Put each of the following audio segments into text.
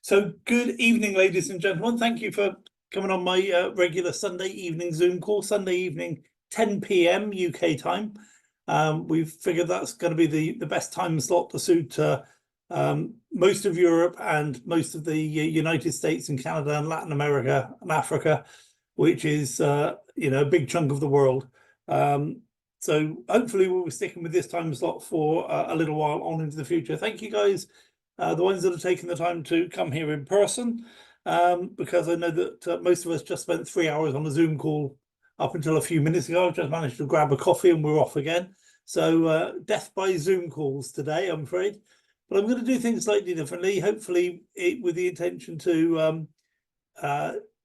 So good evening, ladies and gentlemen. Thank you for coming on my regular Sunday evening Zoom call, Sunday evening, 10 p.m. UK time. We've figured that's going to be the best time slot to suit most of Europe and most of the United States and Canada and Latin America and Africa, which is, a big chunk of the world. So hopefully we'll be sticking with this time slot for a little while on into the future. Thank you guys, the ones that have taken the time to come here in person, because I know that most of us just spent 3 hours on a Zoom call up until a few minutes ago. I've just managed to grab a coffee and we're off again. So death by Zoom calls today, I'm afraid. But I'm going to do things slightly differently, hopefully with the intention to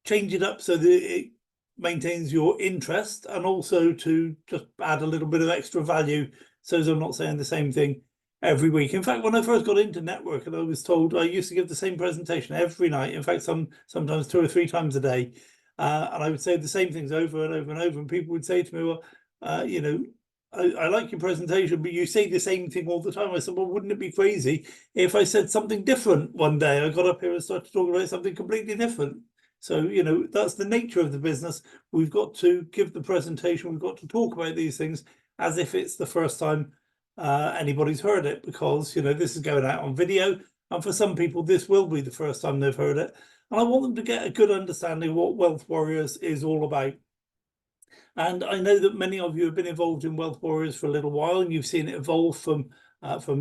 change it up so that it maintains your interest, and also to just add a little bit of extra value so as I'm not saying the same thing every week. In fact, when I first got into networking, I was told I used to give the same presentation every night. In fact, sometimes 2 or 3 times a day. And I would say the same things over and over and over. And people would say to me, well, I like your presentation, but you say the same thing all the time. I said, well, wouldn't it be crazy if I said something different one day? I got up here and started talking about something completely different. So, that's the nature of the business. We've got to give the presentation. We've got to talk about these things as if it's the first time anybody's heard it, because, this is going out on video. And for some people, this will be the first time they've heard it. And I want them to get a good understanding of what Wealth Warriors is all about. And I know that many of you have been involved in Wealth Warriors for a little while, and you've seen it evolve from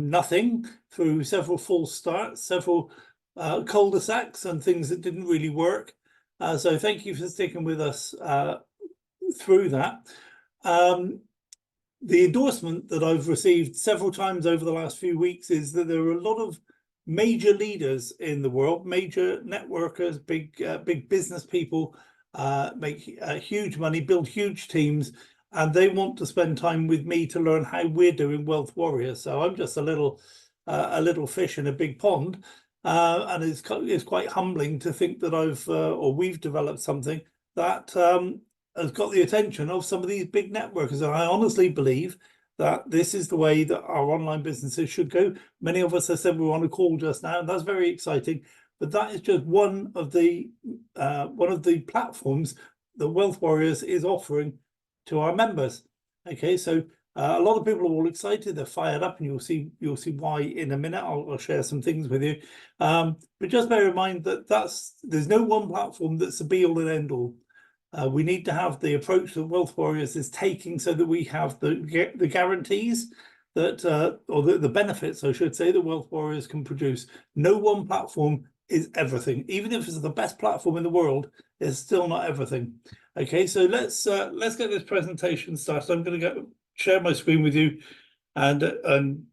nothing through several false starts, several cul-de-sacs and things that didn't really work. So thank you for sticking with us through that. The endorsement that I've received several times over the last few weeks is that there are a lot of major leaders in the world, major networkers, big business people, make huge money, build huge teams, and they want to spend time with me to learn how we're doing Wealth Warriors. So I'm just a little fish in a big pond. And it's quite humbling to think that we've developed something that has got the attention of some of these big networkers. And I honestly believe that this is the way that our online businesses should go. Many of us have said we're on a call just now, and that's very exciting. But that is just one of the platforms that Wealth Warriors is offering to our members. Okay, so a lot of people are all excited, they're fired up, and you'll see why in a minute. I'll share some things with you, but just bear in mind that there's no one platform that's the be all and end all. We need to have the approach that Wealth Warriors is taking, so that we have the guarantees that or the benefits, I should say, that Wealth Warriors can produce. No one platform is everything. Even if it's the best platform in the world, it's still not everything. Okay, so let's get this presentation started. I'm going to share my screen with you and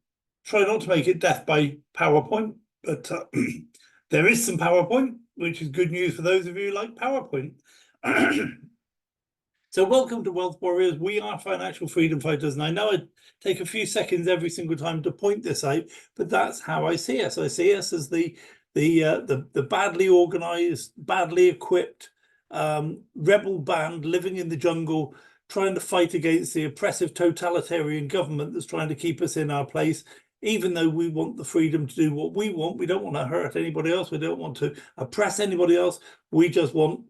try not to make it death by PowerPoint, but there is some PowerPoint, which is good news for those of you who like PowerPoint. So welcome to Wealth Warriors. We are financial freedom fighters, and I know I take a few seconds every single time to point this out, but that's how I see us. I see us as the badly organized, badly equipped rebel band living in the jungle, trying to fight against the oppressive totalitarian government that's trying to keep us in our place. Even though we want the freedom to do what we want, we don't want to hurt anybody else, we don't want to oppress anybody else, we just want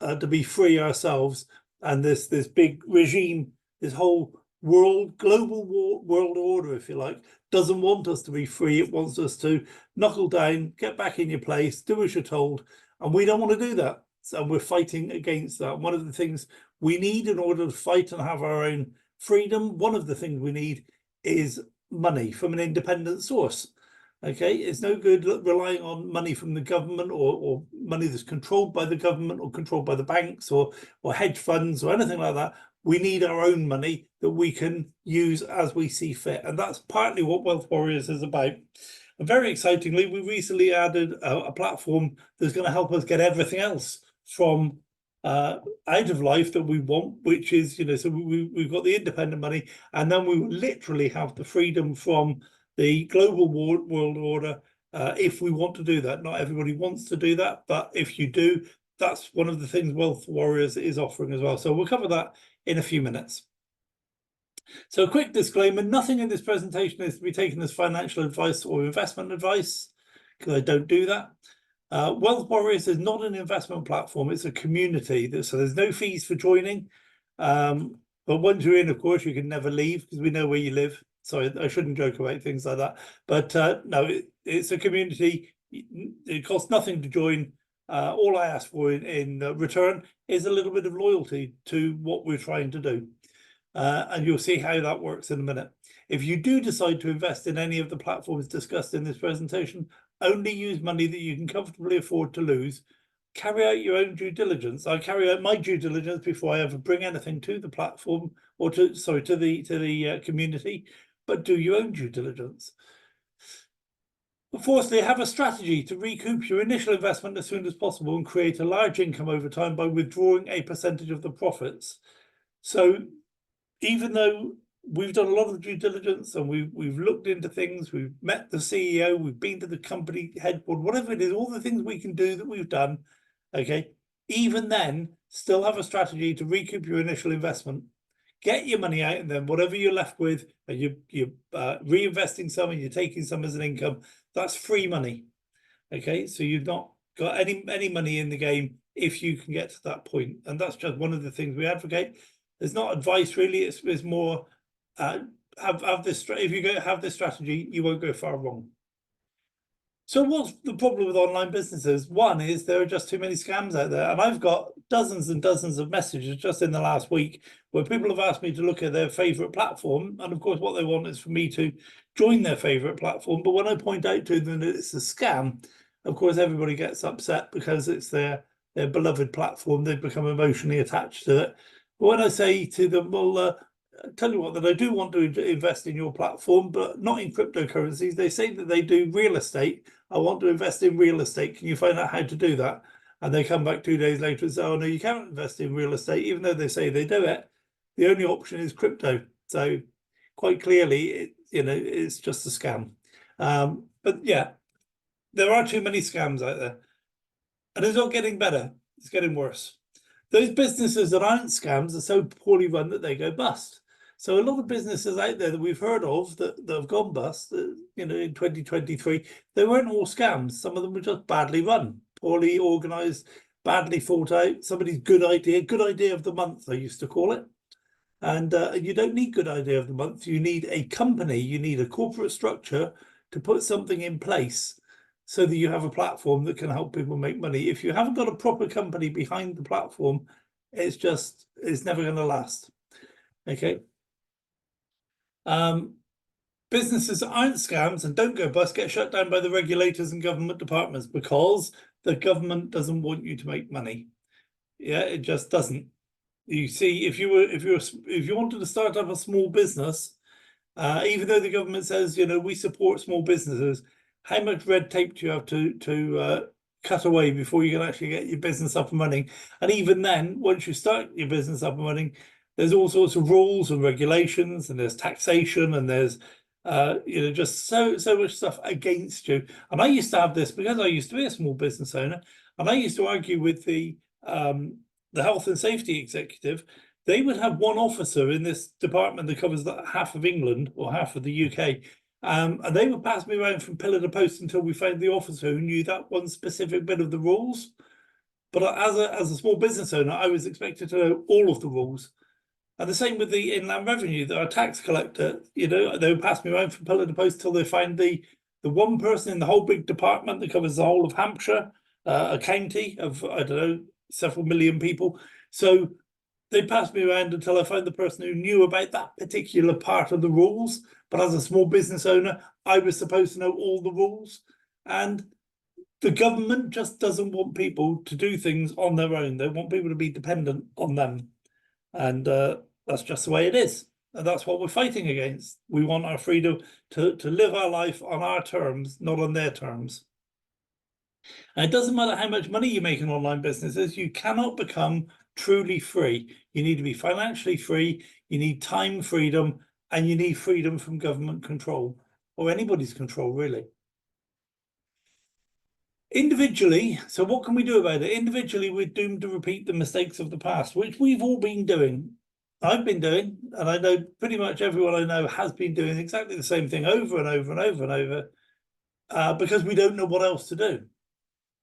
to be free ourselves. And this big regime, this whole global world order, if you like, doesn't want us to be free. It wants us to knuckle down, get back in your place, do as you're told, and we don't want to do that. So we're fighting against that. One of the things we need in order to fight and have our own freedom, one of the things we need is money from an independent source. Okay, it's no good relying on money from the government or money that's controlled by the government or controlled by the banks or hedge funds or anything like that. We need our own money that we can use as we see fit. And that's partly what Wealth Warriors is about. And very excitingly, we recently added a platform that's going to help us get everything else from out of life that we want, which is, so we've got the independent money, and then we literally have the freedom from the global world order if we want to do that. Not everybody wants to do that, but if you do, that's one of the things Wealth Warriors is offering as well. So we'll cover that in a few minutes. So a quick disclaimer, nothing in this presentation is to be taken as financial advice or investment advice, because I don't do that. Wealth Warriors is not an investment platform, it's a community. So there's no fees for joining. But once you're in, of course, you can never leave because we know where you live. So I shouldn't joke about things like that. But no, it's a community. It costs nothing to join. All I ask for in return is a little bit of loyalty to what we're trying to do. And you'll see how that works in a minute. If you do decide to invest in any of the platforms discussed in this presentation, only use money that you can comfortably afford to lose. Carry out your own due diligence. I carry out my due diligence before I ever bring anything to the platform or to the community, but do your own due diligence. Fourthly, have a strategy to recoup your initial investment as soon as possible and create a large income over time by withdrawing a percentage of the profits. So even though we've done a lot of due diligence and we've looked into things, we've met the CEO, we've been to the company headquarters, whatever it is, all the things we can do that we've done, okay, even then, still have a strategy to recoup your initial investment. Get your money out, and then whatever you're left with, you're reinvesting some and you're taking some as an income, that's free money, okay? So you've not got any money in the game if you can get to that point. And that's just one of the things we advocate. It's not advice really, it's more have this. If you have this strategy, you won't go far wrong. So what's the problem with online businesses? One is there are just too many scams out there. And I've got dozens and dozens of messages just in the last week where people have asked me to look at their favorite platform. And of course, what they want is for me to join their favorite platform. But when I point out to them that it's a scam, of course, everybody gets upset because it's their beloved platform. They've become emotionally attached to it. But when I say to them, well, tell you what, that I do want to invest in your platform, but not in cryptocurrencies. They say that they do real estate. I want to invest in real estate. Can you find out how to do that? And they come back 2 days later and say, oh, no, you can't invest in real estate, even though they say they do it. The only option is crypto. So quite clearly, it's just a scam. But yeah, there are too many scams out there. And it's not getting better. It's getting worse. Those businesses that aren't scams are so poorly run that they go bust. So a lot of businesses out there that we've heard of that have gone bust, in 2023, they weren't all scams. Some of them were just badly run, poorly organized, badly thought out. Somebody's good idea of the month, I used to call it. And you don't need good idea of the month. You need a company, you need a corporate structure to put something in place so that you have a platform that can help people make money. If you haven't got a proper company behind the platform, it's never going to last. Okay. Businesses that aren't scams and don't go bust get shut down by the regulators and government departments because the government doesn't want you to make money. Yeah, it just doesn't. You see, if you wanted to start up a small business, even though the government says, we support small businesses, how much red tape do you have to cut away before you can actually get your business up and running? And even then, once you start your business up and running, there's all sorts of rules and regulations, and there's taxation, and there's just so much stuff against you. And I used to have this because I used to be a small business owner, and I used to argue with the health and safety executive. They would have one officer in this department that covers half of England or half of the UK. And they would pass me around from pillar to post until we found the officer who knew that one specific bit of the rules. But as a small business owner, I was expected to know all of the rules. And the same with the Inland Revenue, our tax collector, they would pass me around from pillar to post till they find the one person in the whole big department that covers the whole of Hampshire, a county of, I don't know, several million people. So they passed me around until I found the person who knew about that particular part of the rules. But as a small business owner, I was supposed to know all the rules. And the government just doesn't want people to do things on their own. They want people to be dependent on them. And that's just the way it is. And that's what we're fighting against. We want our freedom to live our life on our terms, not on their terms. And it doesn't matter how much money you make in online businesses, you cannot become truly free. You need to be financially free, you need time freedom, and you need freedom from government control, or anybody's control, really. Individually, so what can we do about it? Individually, we're doomed to repeat the mistakes of the past, which we've all been doing. I've been doing, and I know pretty much everyone I know has been doing exactly the same thing over and over and over and over, because we don't know what else to do.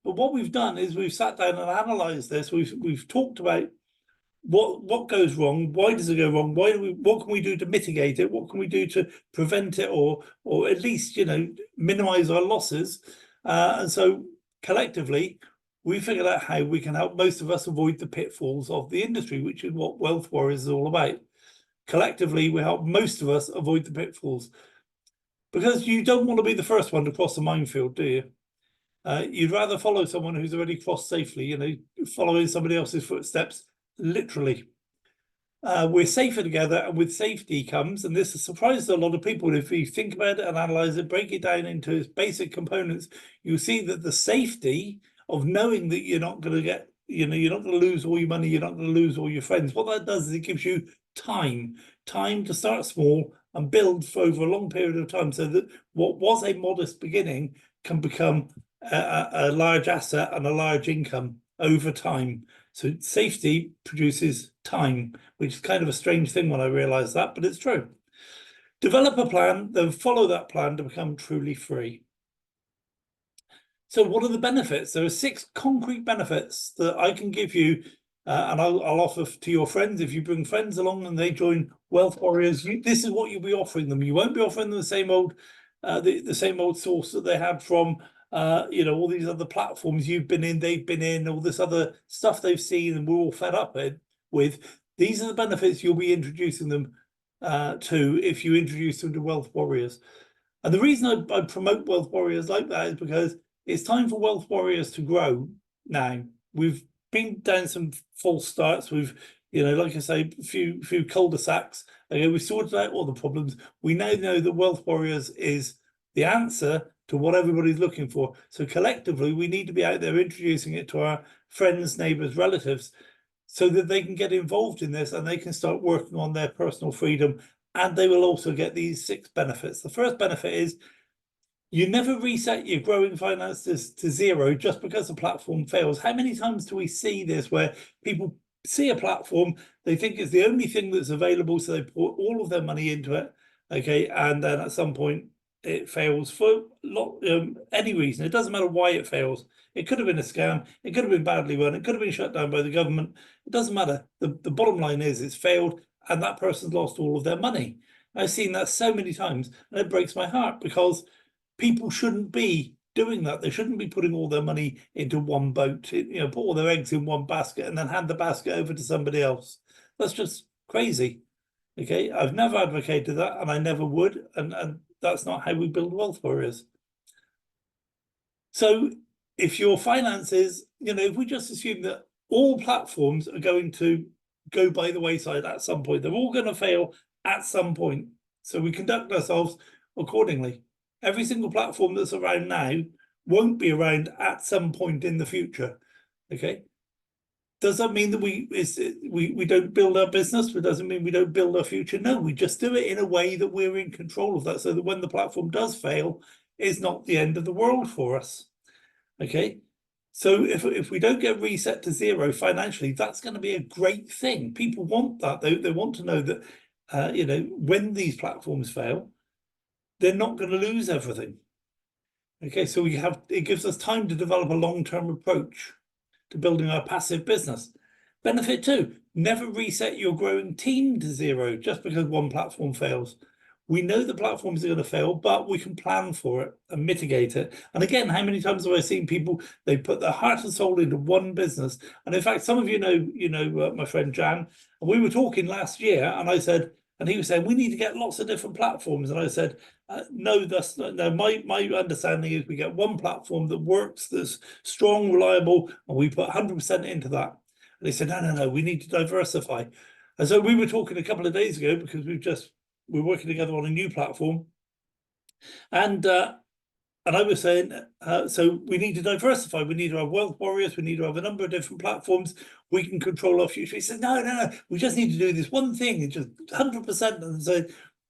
But what we've done is we've sat down and analysed this. We've talked about what goes wrong, why does it go wrong, what can we do to mitigate it, what can we do to prevent it, or at least, you know, minimize our losses. And so collectively we figured out how we can help most of us avoid the pitfalls of the industry, which is what Wealth Warriors is all about. Collectively we help most of us avoid the pitfalls, because you don't want to be the first one to cross the minefield, do you? You'd rather follow someone who's already crossed safely, you know, following somebody else's footsteps, literally. We're safer together, and with safety comes, and this has surprised a lot of people, if you think about it and analyze it, break it down into its basic components, you'll see that the safety of knowing that you're not going to get, you know, you're not going to lose all your money, you're not going to lose all your friends. What that does is it gives you time to start small and build for over a long period of time, so that what was a modest beginning can become a large asset and a large income over time. So safety produces time, which is kind of a strange thing when I realized that, but it's true. Develop a plan, then follow that plan to become truly free. So what are the benefits? There are 6 concrete benefits that I can give you, and I'll offer to your friends. If you bring friends along and they join Wealth Warriors, this is what you'll be offering them. You won't be offering them the same old source that they had from you know, all these other platforms you've been in, they've been in, all this other stuff they've seen and we're all fed up with. These are the benefits you'll be introducing them to if you introduce them to Wealth Warriors. And the reason I promote Wealth Warriors like that is because it's time for Wealth Warriors to grow now. We've been down some false starts. We've, you know, like I say, a few cul-de-sacs. Okay, we've sorted out all the problems. We now know that Wealth Warriors is the answer to what everybody's looking for. So collectively, we need to be out there introducing it to our friends, neighbors, relatives, so that they can get involved in this and they can start working on their personal freedom. And they will also get these 6 benefits. The first benefit is you never reset your growing finances to zero just because the platform fails. How many times do we see this where people see a platform, they think it's the only thing that's available, so they put all of their money into it, okay, and then at some point it fails for any reason. It doesn't matter why it fails. It could have been a scam, it could have been badly run, it could have been shut down by the government. It doesn't matter. The bottom line is it's failed and that person's lost all of their money. I've seen that so many times and it breaks my heart, because people shouldn't be doing that. They shouldn't be putting all their money into one boat, you know, put all their eggs in one basket and then hand the basket over to somebody else. That's just crazy. Okay, I've never advocated that and I never would, and that's not how we build Wealth Warriors. So if your finances, you know, if we just assume that all platforms are going to go by the wayside at some point, they're all going to fail at some point. So we conduct ourselves accordingly. Every single platform that's around now won't be around at some point in the future. Okay. Does that mean that we don't build our business? It doesn't mean we don't build our future. No, we just do it in a way that we're in control of that, so that when the platform does fail, it's not the end of the world for us. Okay. So if we don't get reset to zero financially, that's going to be a great thing. People want that. They want to know that, you know, when these platforms fail, they're not going to lose everything. Okay, so it gives us time to develop a long-term approach to building our passive business. Benefit 2, never reset your growing team to zero just because one platform fails. We know the platforms are going to fail, but we can plan for it and mitigate it. And again, how many times have I seen people, they put their heart and soul into one business? And in fact, some of you know my friend Jan, and we were talking last year, and I said, and he was saying, we need to get lots of different platforms. And I said, no, that's not, no, my understanding is we get one platform that works, that's strong, reliable, and we put 100% into that. And they said, no, we need to diversify. And so we were talking a couple of days ago, because we're working together on a new platform. And I was saying, so we need to diversify. We need to have Wealth Warriors. We need to have a number of different platforms. We can control our future. He said, no. We just need to do this one thing. It's just 100%. And so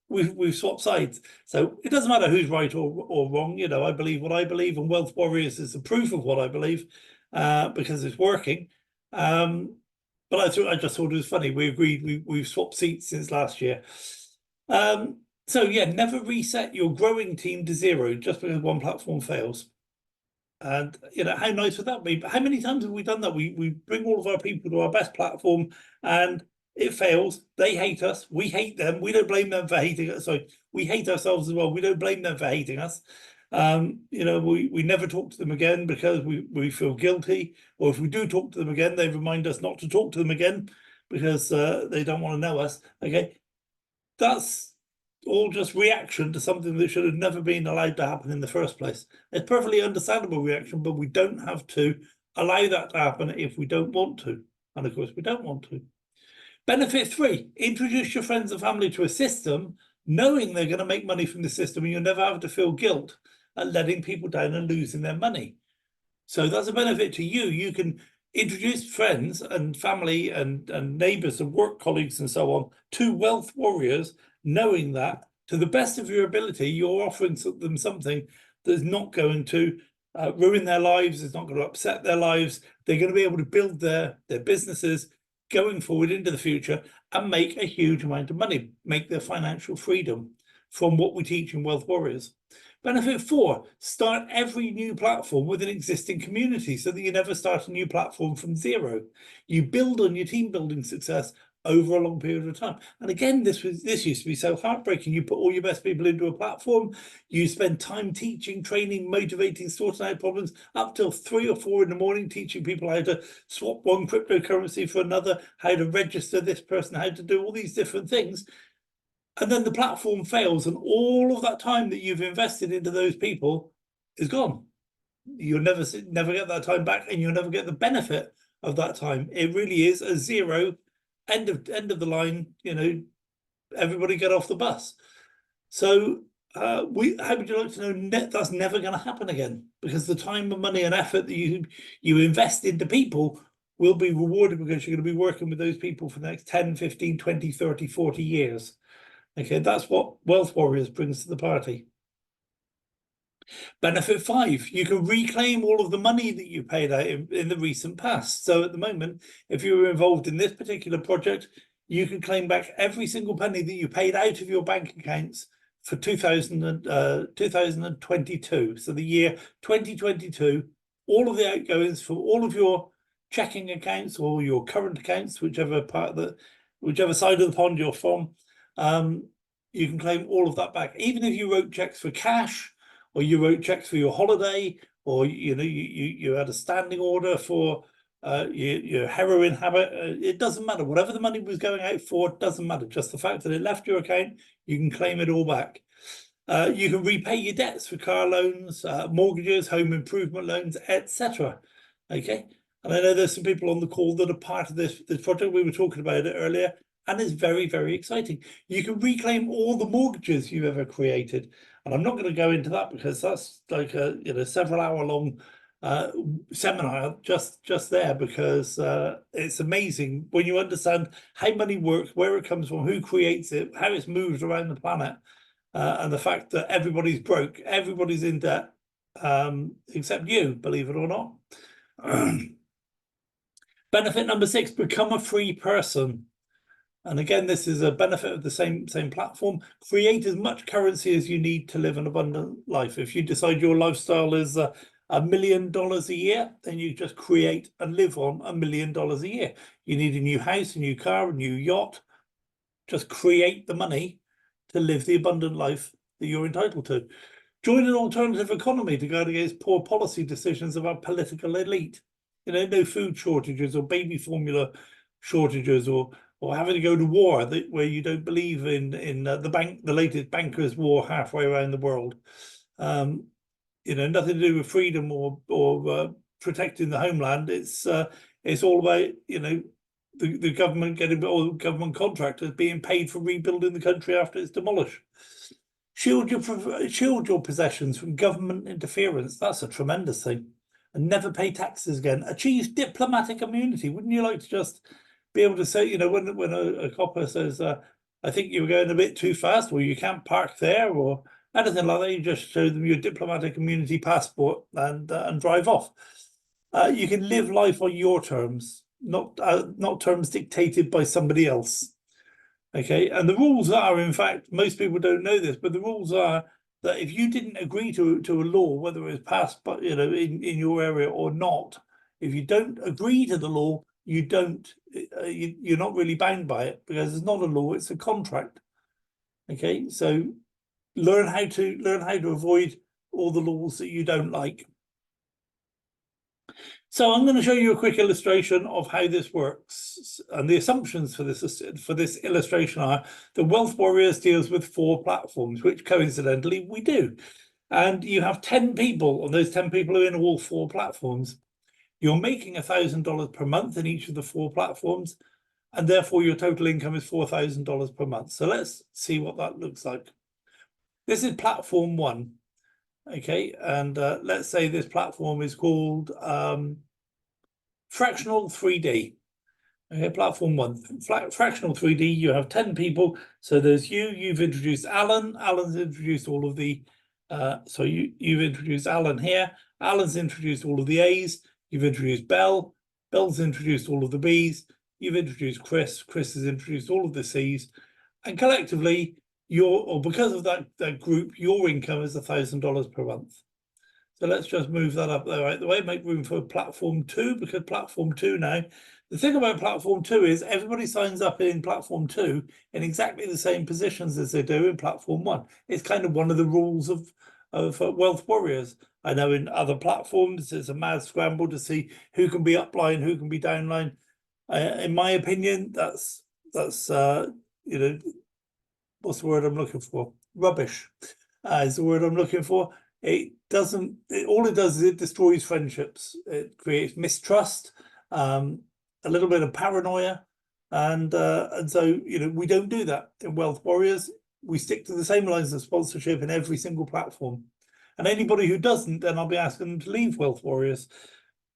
we've swapped sides. So it doesn't matter who's right or wrong. You know, I believe what I believe, and Wealth Warriors is the proof of what I believe, because it's working. But I just thought it was funny. We agreed we've swapped seats since last year. So yeah, never reset your growing team to zero just because one platform fails. And how nice would that be? But how many times have we done that? We bring all of our people to our best platform and it fails. They hate us. We hate them. We don't blame them for hating us. So we hate ourselves as well. We don't blame them for hating us. We never talk to them again because we feel guilty. Or if we do talk to them again, they remind us not to talk to them again because they don't want to know us. Okay, that's all just reaction to something that should have never been allowed to happen in the first place. It's perfectly understandable reaction, but we don't have to allow that to happen if we don't want to. And of course, we don't want to. Benefit 3, introduce your friends and family to a system, knowing they're going to make money from the system, and you'll never have to feel guilt at letting people down and losing their money. So that's a benefit to you. You can introduce friends and family and neighbors and work colleagues and so on to wealth warriors, knowing that to the best of your ability, you're offering them something that's not going to ruin their lives, it's not going to upset their lives. They're going to be able to build their businesses going forward into the future and make a huge amount of money, make their financial freedom from what we teach in Wealth Warriors. Benefit 4, start every new platform with an existing community so that you never start a new platform from zero. You build on your team building success over a long period of time. And again, this used to be so heartbreaking. You put all your best people into a platform, you spend time teaching, training, motivating, sorting out problems up till 3 or 4 in the morning, teaching people how to swap one cryptocurrency for another, how to register this person, how to do all these different things. And then the platform fails, and all of that time that you've invested into those people is gone. You'll never get that time back, and you'll never get the benefit of that time. It really is a zero, end of the line. Everybody get off the bus. So how would you like to know that's never going to happen again? Because the time and money and effort that you invest into people will be rewarded because you're going to be working with those people for the next 10, 15, 20, 30, 40 years. Okay, that's what Wealth Warriors brings to the party. Benefit 5, you can reclaim all of the money that you paid out in the recent past. So at the moment, if you were involved in this particular project, you can claim back every single penny that you paid out of your bank accounts for 2022. So the year 2022, all of the outgoings for all of your checking accounts or your current accounts, whichever side of the pond you're from, you can claim all of that back. Even if you wrote checks for cash, or you wrote checks for your holiday, or you had a standing order for your heroin habit, it doesn't matter. Whatever the money was going out for, it doesn't matter. Just the fact that it left your account, you can claim it all back. You can repay your debts for car loans, mortgages, home improvement loans, etc. Okay, and I know there's some people on the call that are part of this project. We were talking about it earlier, and it's very, very exciting. You can reclaim all the mortgages you've ever created. And I'm not going to go into that because that's like a several hour long seminar just there, because it's amazing when you understand how money works, where it comes from, who creates it, how it's moved around the planet, and the fact that everybody's broke, everybody's in debt, except you, believe it or not. Benefit number 6, become a free person. And again, this is a benefit of the same platform. Create as much currency as you need to live an abundant life. If you decide your lifestyle is $1 million a year, then you just create and live on $1 million a year. You need a new house, a new car, a new yacht. Just create the money to live the abundant life that you're entitled to. Join an alternative economy to guard against poor policy decisions of our political elite. No food shortages or baby formula shortages, or having to go to war where you don't believe in the latest bankers' war halfway around the world. Nothing to do with freedom or protecting the homeland. It's all about the government getting, or government contractors being paid for rebuilding the country after it's demolished. Shield your possessions from government interference. That's a tremendous thing. And never pay taxes again. Achieve diplomatic immunity. Wouldn't you like to just be able to say, when a copper says, I think you were going a bit too fast, or you can't park there, or anything like that, you just show them your diplomatic immunity passport and drive off. You can live life on your terms, not terms dictated by somebody else. Okay, and the rules are, in fact, most people don't know this, but the rules are that if you didn't agree to a law, whether it was passed, but in your area or not, if you don't agree to the law, you don't, you're not really bound by it, because it's not a law, it's a contract. Okay, so learn how to avoid all the laws that you don't like. So I'm going to show you a quick illustration of how this works, and the assumptions for this illustration are the Wealth Warriors deals with 4 platforms, which coincidentally we do. And you have 10 people, and those 10 people are in all 4 platforms. You're making $1,000 per month in each of the 4 platforms, and therefore your total income is $4,000 per month. So let's see what that looks like. This is platform 1. Okay, and let's say this platform is called fractional 3D. Okay, platform 1, fractional 3D. You have 10 people. So there's you've introduced Alan. Alan's introduced all of the, so you've introduced Alan here. Alan's introduced all of the A's. You've introduced Bell. Bell's introduced all of the B's. You've introduced Chris. Chris has introduced all of the C's. And collectively, because of that group, your income is $1,000 per month. So let's just move that up there out the way, make room for platform 2, because platform 2 now, the thing about platform 2 is everybody signs up in platform 2 in exactly the same positions as they do in platform 1. It's kind of one of the rules of Wealth Warriors. I know in other platforms, it's a mad scramble to see who can be upline, who can be downline. In my opinion, that's what's the word I'm looking for? Rubbish is the word I'm looking for. All it does is it destroys friendships. It creates mistrust, a little bit of paranoia, and so we don't do that in Wealth Warriors. We stick to the same lines of sponsorship in every single platform, and anybody who doesn't, then I'll be asking them to leave Wealth Warriors.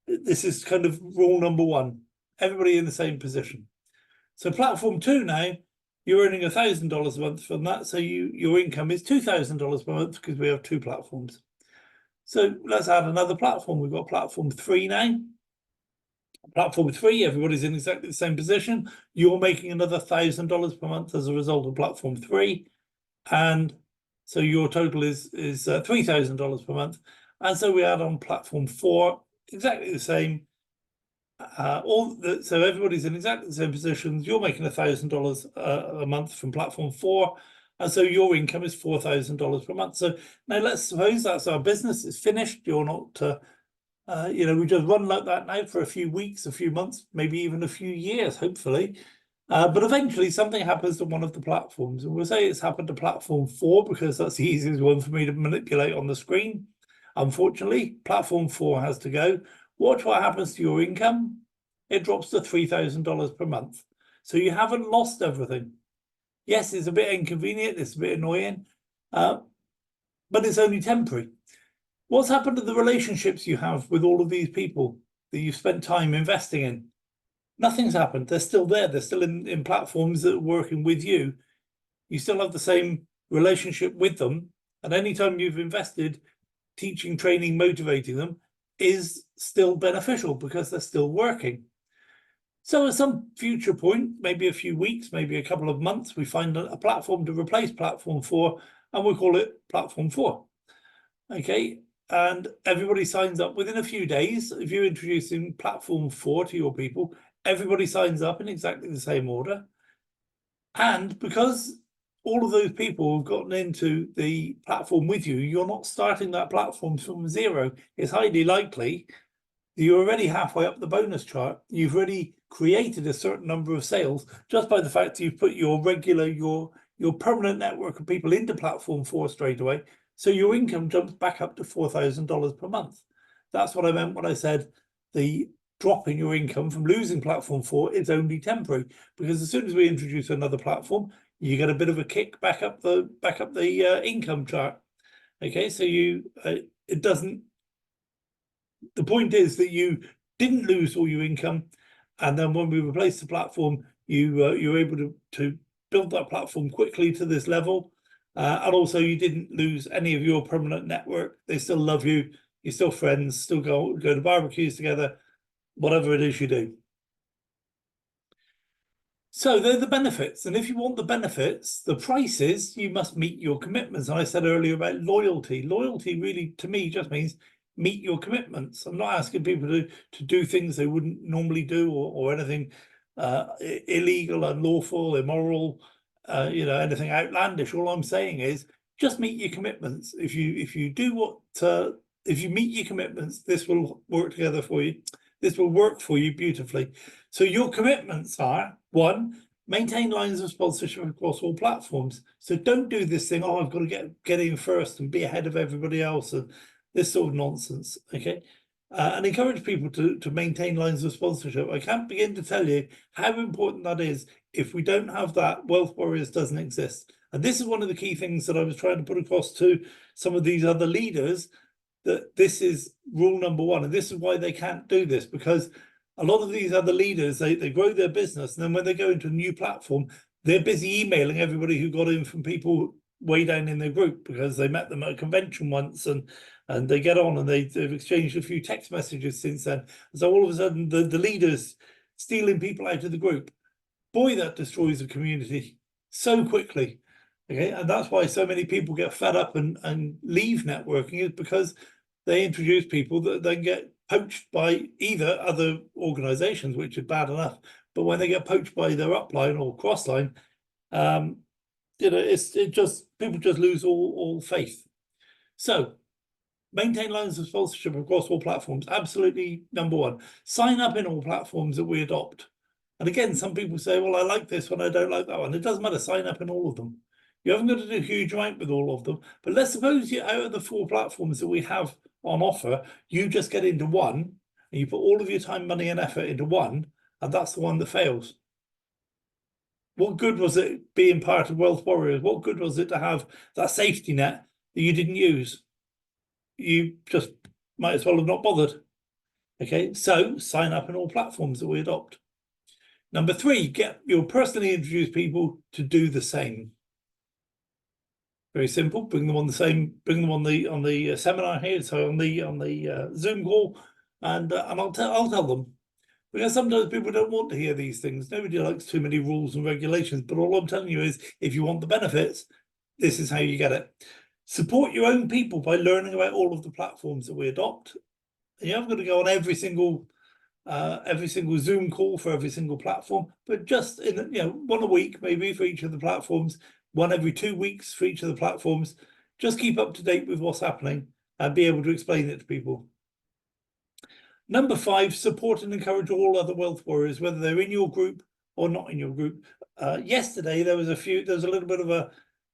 This is kind of rule number 1. Everybody in the same position. So platform 2 now, you're earning $1,000 a month from that, so your income is $2,000 per month, because we have 2 platforms. So let's add another platform. We've got platform 3 now. Platform 3, everybody's in exactly the same position. You're making another $1,000 per month as a result of platform 3, and so your total is $3,000 per month. And so we add on platform 4, exactly the same. So everybody's in exactly the same positions. You're making $1,000 a month from platform 4, and so your income is $4,000 per month. So now let's suppose that's our business is finished. You're not, we just run like that now for a few weeks, a few months, maybe even a few years, hopefully. But eventually something happens to one of the platforms, and we'll say it's happened to platform 4 because that's the easiest one for me to manipulate on the screen. Unfortunately, platform 4 has to go. Watch what happens to your income. It drops to $3,000 per month. So you haven't lost everything. Yes, it's a bit inconvenient, it's a bit annoying, but it's only temporary. What's happened to the relationships you have with all of these people that you've spent time investing in? Nothing's happened. They're still there. They're still in platforms that are working with you. You still have the same relationship with them. And anytime you've invested, teaching, training, motivating them is still beneficial because they're still working. So at some future point, maybe a few weeks, maybe a couple of months, we find a platform to replace platform 4, and we'll call it platform 4. Okay, and everybody signs up within a few days. If you're introducing platform 4 to your people, everybody signs up in exactly the same order. And because all of those people have gotten into the platform with you, you're not starting that platform from 0. It's highly likely that you're already halfway up the bonus chart. You've already created a certain number of sales just by the fact that you've put your regular, your permanent network of people into platform 4 straight away. So your income jumps back up to $4,000 per month. That's what I meant when I said the drop in your income from losing platform 4 is only temporary, because as soon as we introduce another platform, you get a bit of a kick back up the income chart. Okay, so it doesn't. The point is that you didn't lose all your income, and then when we replaced the platform, you were able to build that platform quickly to this level, and also you didn't lose any of your permanent network. They still love you. You're still friends. Still go to barbecues together. Whatever it is you do. So they're the benefits. And if you want the benefits, the price is you must meet your commitments. And I said earlier about loyalty. Loyalty really, to me, just means meet your commitments. I'm not asking people to do things they wouldn't normally do or anything illegal, unlawful, immoral, anything outlandish. All I'm saying is just meet your commitments. If you do if you meet your commitments, this will work together for you. This will work for you beautifully. So your commitments are, one, maintain lines of sponsorship across all platforms. So don't do this thing, oh, I've got to get in first and be ahead of everybody else and this sort of nonsense, okay? And encourage people to maintain lines of sponsorship. I can't begin to tell you how important that is. If we don't have that, Wealth Warriors doesn't exist. And this is one of the key things that I was trying to put across to some of these other leaders, that this is rule number one. And this is why they can't do this, because a lot of these other leaders, they grow their business. And then when they go into a new platform, they're busy emailing everybody who got in from people way down in their group because they met them at a convention once and they get on and they've exchanged a few text messages since then. And so all of a sudden the leaders stealing people out of the group. Boy, that destroys the community so quickly. Okay, and that's why so many people get fed up and leave networking, is because they introduce people that then get poached by either other organizations, which is bad enough, but when they get poached by their upline or crossline, people just lose all faith. So maintain lines of sponsorship across all platforms, absolutely number one. Sign up in all platforms that we adopt. And again, some people say, well, I like this one, I don't like that one. It doesn't matter, sign up in all of them. You haven't got to do a huge amount with all of them, but let's suppose you, out of the 4 platforms that we have on offer, you just get into one and you put all of your time, money and effort into one, and that's the one that fails. What good was it being part of Wealth Warriors? What good was it to have that safety net that you didn't use? You just might as well have not bothered. Okay, so sign up in all platforms that we adopt. Number 3, get your personally introduced people to do the same. Very simple. Bring them on the seminar here, so on the Zoom call, and I'll tell them, because sometimes people don't want to hear these things. Nobody likes too many rules and regulations. But all I'm telling you is, if you want the benefits, this is how you get it. Support your own people by learning about all of the platforms that we adopt. And you haven't got to go on every single Zoom call for every single platform, but just in one a week maybe for each of the platforms. One every 2 weeks for each of the platforms. Just keep up to date with what's happening and be able to explain it to people. Number 5, support and encourage all other Wealth Warriors, whether they're in your group or not in your group. Yesterday there was a little bit of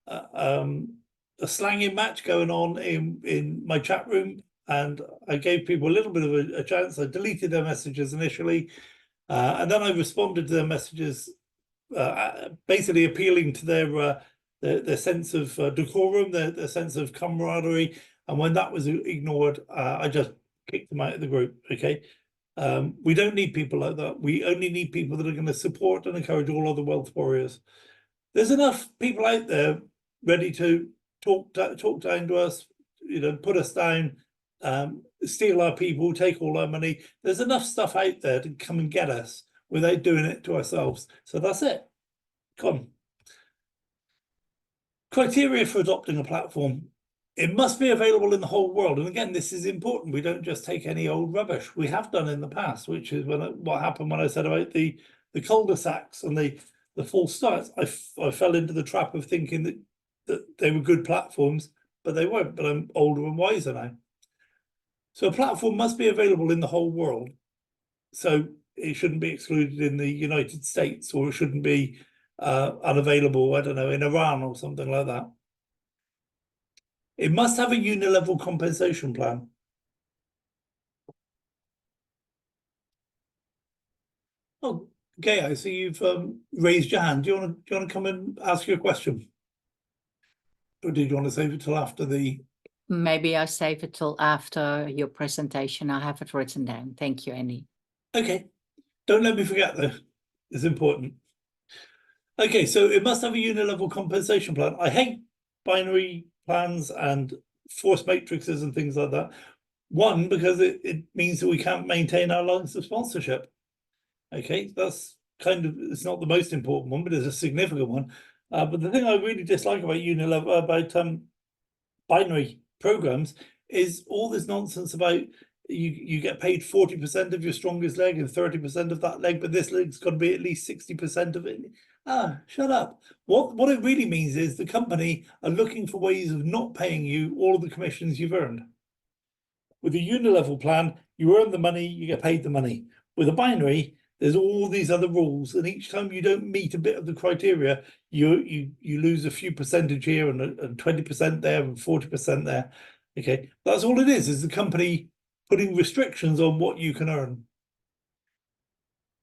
a slanging match going on in my chat room, and I gave people a little bit of a chance. I deleted their messages initially, and then I responded to their messages, basically appealing to their sense of decorum, their sense of camaraderie. And when that was ignored, I just kicked them out of the group. Okay, we don't need people like that. We only need people that are going to support and encourage all other Wealth Warriors. There's enough people out there ready to talk down to us, put us down, steal our people, take all our money. There's enough stuff out there to come and get us without doing it to ourselves. So that's it. Come on. Criteria for adopting a platform. It must be available in the whole world. And again, this is important. We don't just take any old rubbish. We have done in the past, which is what happened when I said about the cul-de-sacs and the false starts. I fell into the trap of thinking that they were good platforms, but they weren't. But I'm older and wiser now. So a platform must be available in the whole world. So it shouldn't be excluded in the United States, or it shouldn't be unavailable, I don't know, in Iran or something like that. It must have a unilevel compensation plan. Oh, okay, I see you've raised your hand. Do you want to come and ask your question? Or did you want to save it till after the... Maybe I save it till after your presentation. I have it written down. Thank you, Annie. Okay, don't let me forget though. It's important. Okay, so it must have a unilevel compensation plan. I hate binary plans and force matrices and things like that. One, because it means that we can't maintain our lines of sponsorship. Okay, that's it's not the most important one, but it's a significant one. But the thing I really dislike about Unilever, about binary programs, is all this nonsense about you get paid 40% of your strongest leg and 30% of that leg, but this leg's got to be at least 60% of it. Shut up. What it really means is the company are looking for ways of not paying you all of the commissions you've earned. With a unilevel plan, you earn the money, you get paid the money. With a binary, there's all these other rules, and each time you don't meet a bit of the criteria, you lose a few percentage here and 20% there and 40% there. Okay, that's all it is the company putting restrictions on what you can earn.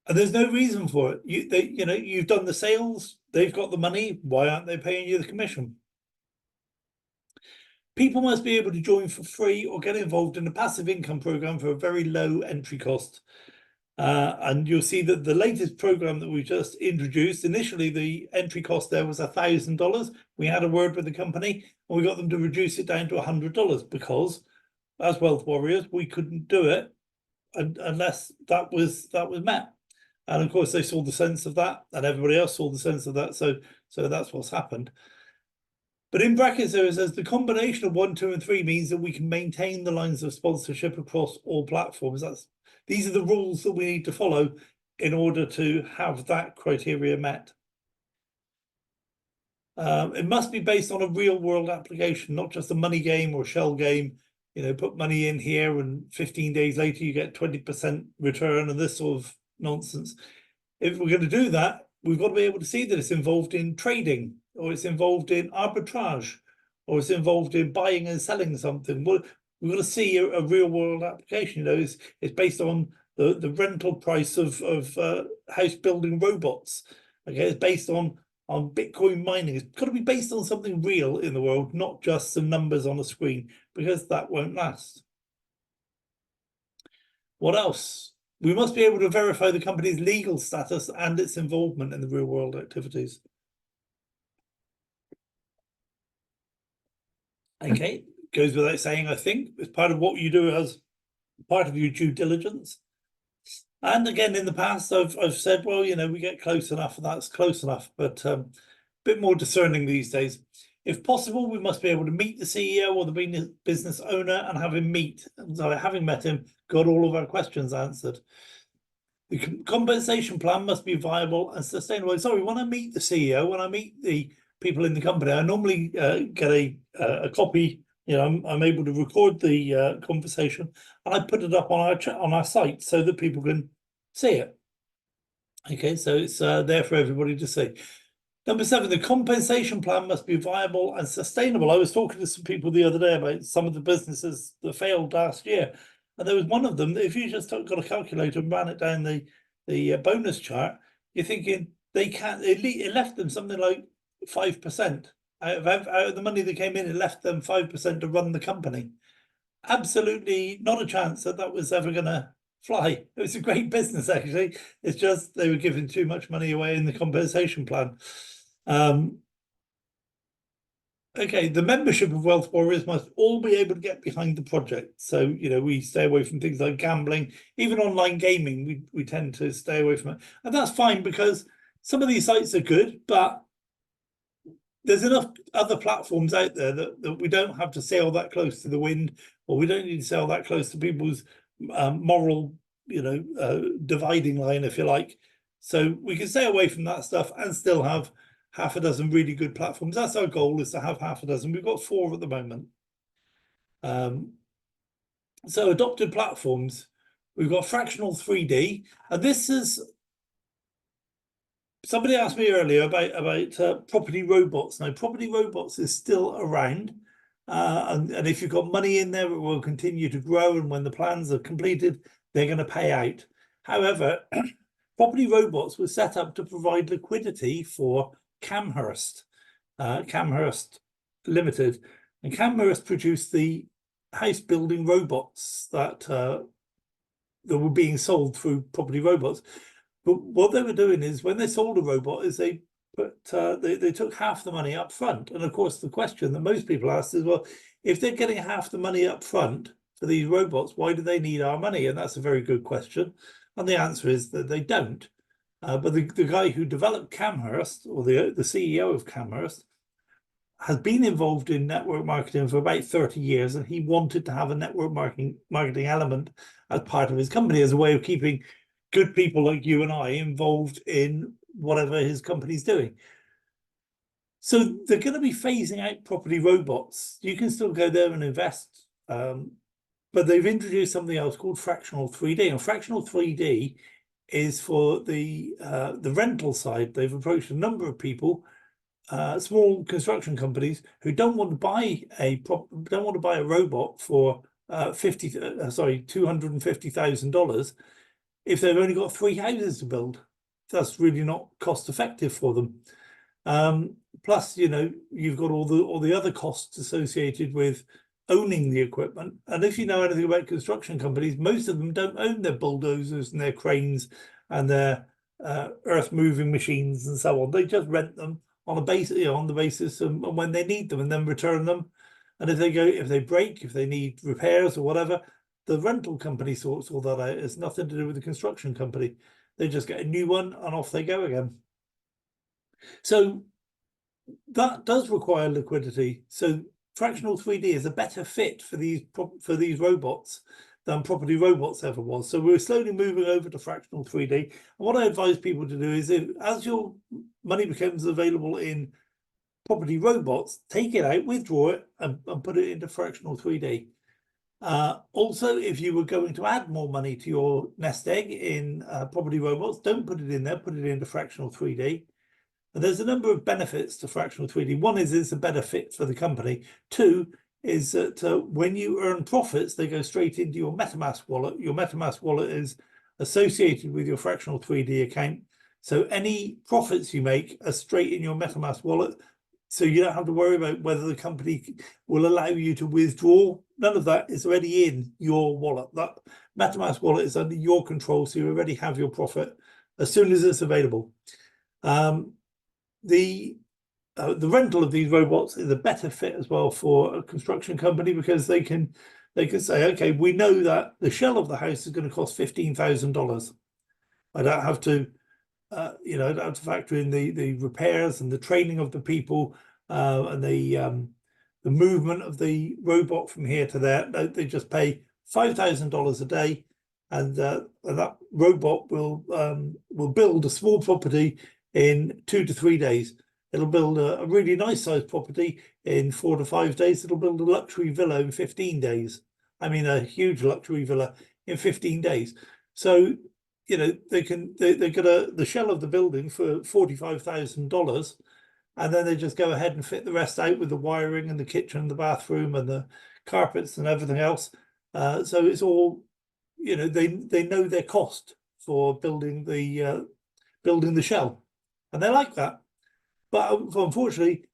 And there's no reason for it. You've done the sales, they've got the money, why aren't they paying you the commission? People must be able to join for free or get involved in a passive income program for a very low entry cost. And you'll see that the latest program that we just introduced, initially the entry cost there was $1,000. We had a word with the company and we got them to reduce it down to $100 because, as Wealth Warriors, we couldn't do it unless that was met. And of course, they saw the sense of that, and everybody else saw the sense of that. So that's what's happened. But in brackets, there it says the combination of 1, 2, and 3 means that we can maintain the lines of sponsorship across all platforms. These are the rules that we need to follow in order to have that criteria met. It must be based on a real world application, not just a money game or shell game. Put money in here and 15 days later you get 20% return and this sort of nonsense. If we're going to do that, we've got to be able to see that it's involved in trading, or it's involved in arbitrage, or it's involved in buying and selling something. We've got to see a real world application. It's based on the rental price of house building robots. Okay, it's based on Bitcoin mining. It's got to be based on something real in the world, not just some numbers on a screen, because that won't last. What else? We must be able to verify the company's legal status and its involvement in the real world activities. Okay, goes without saying, I think, it's part of what you do as part of your due diligence. And again, in the past, I've said, well, we get close enough, and that's close enough, but a bit more discerning these days. If possible, we must be able to meet the CEO or the business owner and have him meet. And so having met him, got all of our questions answered. The compensation plan must be viable and sustainable. Sorry, when I meet the CEO, when I meet the people in the company, I normally get a copy. I'm able to record the conversation and I put it up on our site so that people can see it. Okay, so it's there for everybody to see. Number 7, the compensation plan must be viable and sustainable. I was talking to some people the other day about some of the businesses that failed last year. And there was one of them that if you just got a calculator and ran it down the bonus chart, you're thinking they can't, it left them something like 5%. Out of the money that came in, it left them 5% to run the company. Absolutely not a chance that was ever going to fly. It was a great business, actually. It's just they were giving too much money away in the compensation plan. Okay, the membership of Wealth Warriors must all be able to get behind the project. So, we stay away from things like gambling, even online gaming, we tend to stay away from it. And that's fine because some of these sites are good, but there's enough other platforms out there that we don't have to sail that close to the wind, or we don't need to sail that close to people's moral, dividing line, if you like. So we can stay away from that stuff and still have half a dozen really good platforms. That's our goal, is to have half a dozen. We've got 4 at the moment. So adopted platforms, we've got fractional 3D, and this is, somebody asked me earlier about property robots. Now, property robots is still around, and if you've got money in there, it will continue to grow, and when the plans are completed, they're going to pay out. However, property robots were set up to provide liquidity for Camhurst Limited, and Camhurst produced the house building robots that were being sold through property robots. But what they were doing is, when they sold a robot, is they took half the money up front. And of course, the question that most people ask is, well, if they're getting half the money up front for these robots, why do they need our money? And that's a very good question. And the answer is that they don't. But the guy who developed Camhurst, or the CEO of Camhurst, has been involved in network marketing for about 30 years, and he wanted to have a network marketing element as part of his company, as a way of keeping good people like you and I involved in whatever his company's doing. So they're going to be phasing out property robots. You can still go there and invest, but they've introduced something else called fractional 3D. And fractional 3D is for the rental side. They've approached a number of people, small construction companies, who don't want to buy a robot for $250,000 if they've only got 3 houses to build. That's really not cost effective for them. Plus, you know, you've got all the other costs associated with owning the equipment. And if you know anything about construction companies, most of them don't own their bulldozers and their cranes and their earth moving machines and so on. They just rent them on a basis, you know, on the basis and when they need them, and then return them. And if they break, if they need repairs or whatever, the rental company sorts all that out. It's nothing to do with the construction company. They just get a new one and off they go again. So that does require liquidity. So fractional 3D is a better fit for these robots than property robots ever was. So we're slowly moving over to fractional 3D. And what I advise people to do is, as your money becomes available in property robots, take it out, withdraw it, and put it into fractional 3D. Also, if you were going to add more money to your nest egg in property robots, don't put it in there, put it into fractional 3D. And there's a number of benefits to fractional 3D. One is it's a better fit for the company. Two is that when you earn profits, they go straight into your MetaMask wallet. Your MetaMask wallet is associated with your fractional 3D account. So any profits you make are straight in your MetaMask wallet. So you don't have to worry about whether the company will allow you to withdraw. None of that is already in your wallet. That MetaMask wallet is under your control, so you already have your profit as soon as it's available. The rental of these robots is a better fit as well for a construction company, because they can say, okay, we know that the shell of the house is going to cost $15,000. I don't have to, you know, I don't have to factor in the repairs and the training of the people and the movement of the robot from here to there. No, they just pay $5,000 a day, and that robot will build a small property in 2 to 3 days. It'll build a really nice sized property in 4 to 5 days. It'll build a luxury villa in 15 days. I mean, a huge luxury villa in 15 days. So, you know, they get the shell of the building for $45,000, and then they just go ahead and fit the rest out with the wiring and the kitchen and the bathroom and the carpets and everything else. So it's all, you know, they know their cost for building the shell. And they like that. But unfortunately,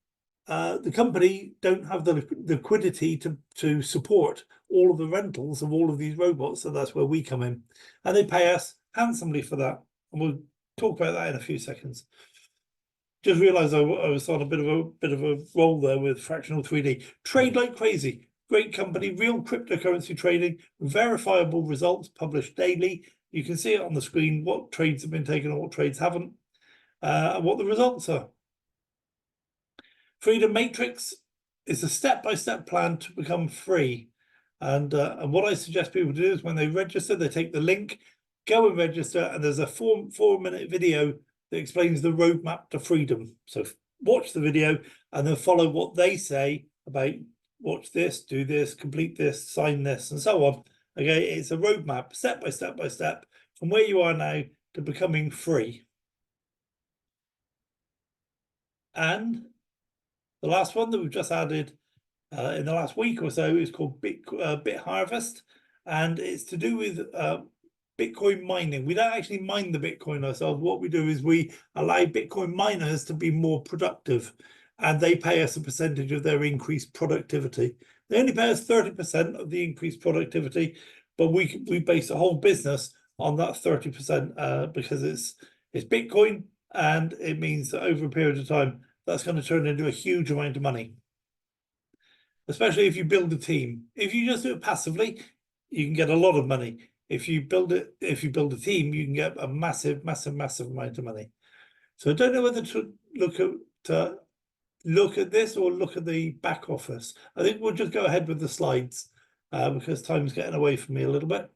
the company don't have the liquidity to support all of the rentals of all of these robots. So that's where we come in. And they pay us handsomely for that. And we'll talk about that in a few seconds. Just realized I was on a bit of a roll there with fractional 3D. Trade like crazy. Great company, real cryptocurrency trading, verifiable results published daily. You can see it on the screen, what trades have been taken and what trades haven't. And what the results are. Freedom Matrix is a step-by-step plan to become free. And what I suggest people do is when they register, they take the link, go and register, and there's a 4-minute video that explains the roadmap to freedom. So watch the video and then follow what they say about watch this, do this, complete this, sign this, and so on. Okay, it's a roadmap, step by step by step, from where you are now to becoming free. And the last one that we've just added in the last week or so is called Bit Harvest, and it's to do with Bitcoin mining. We don't actually mine the Bitcoin ourselves. What we do is we allow Bitcoin miners to be more productive, and they pay us a percentage of their increased productivity. They only pay us 30% of the increased productivity, but we base the whole business on that 30% because it's Bitcoin, and it means that over a period of time, that's going to turn into a huge amount of money, especially if you build a team. If you just do it passively, you can get a lot of money. if you build a team, you can get a massive amount of money. So I don't know whether to look at this or look at the back office. I think we'll just go ahead with the slides because time's getting away from me a little bit.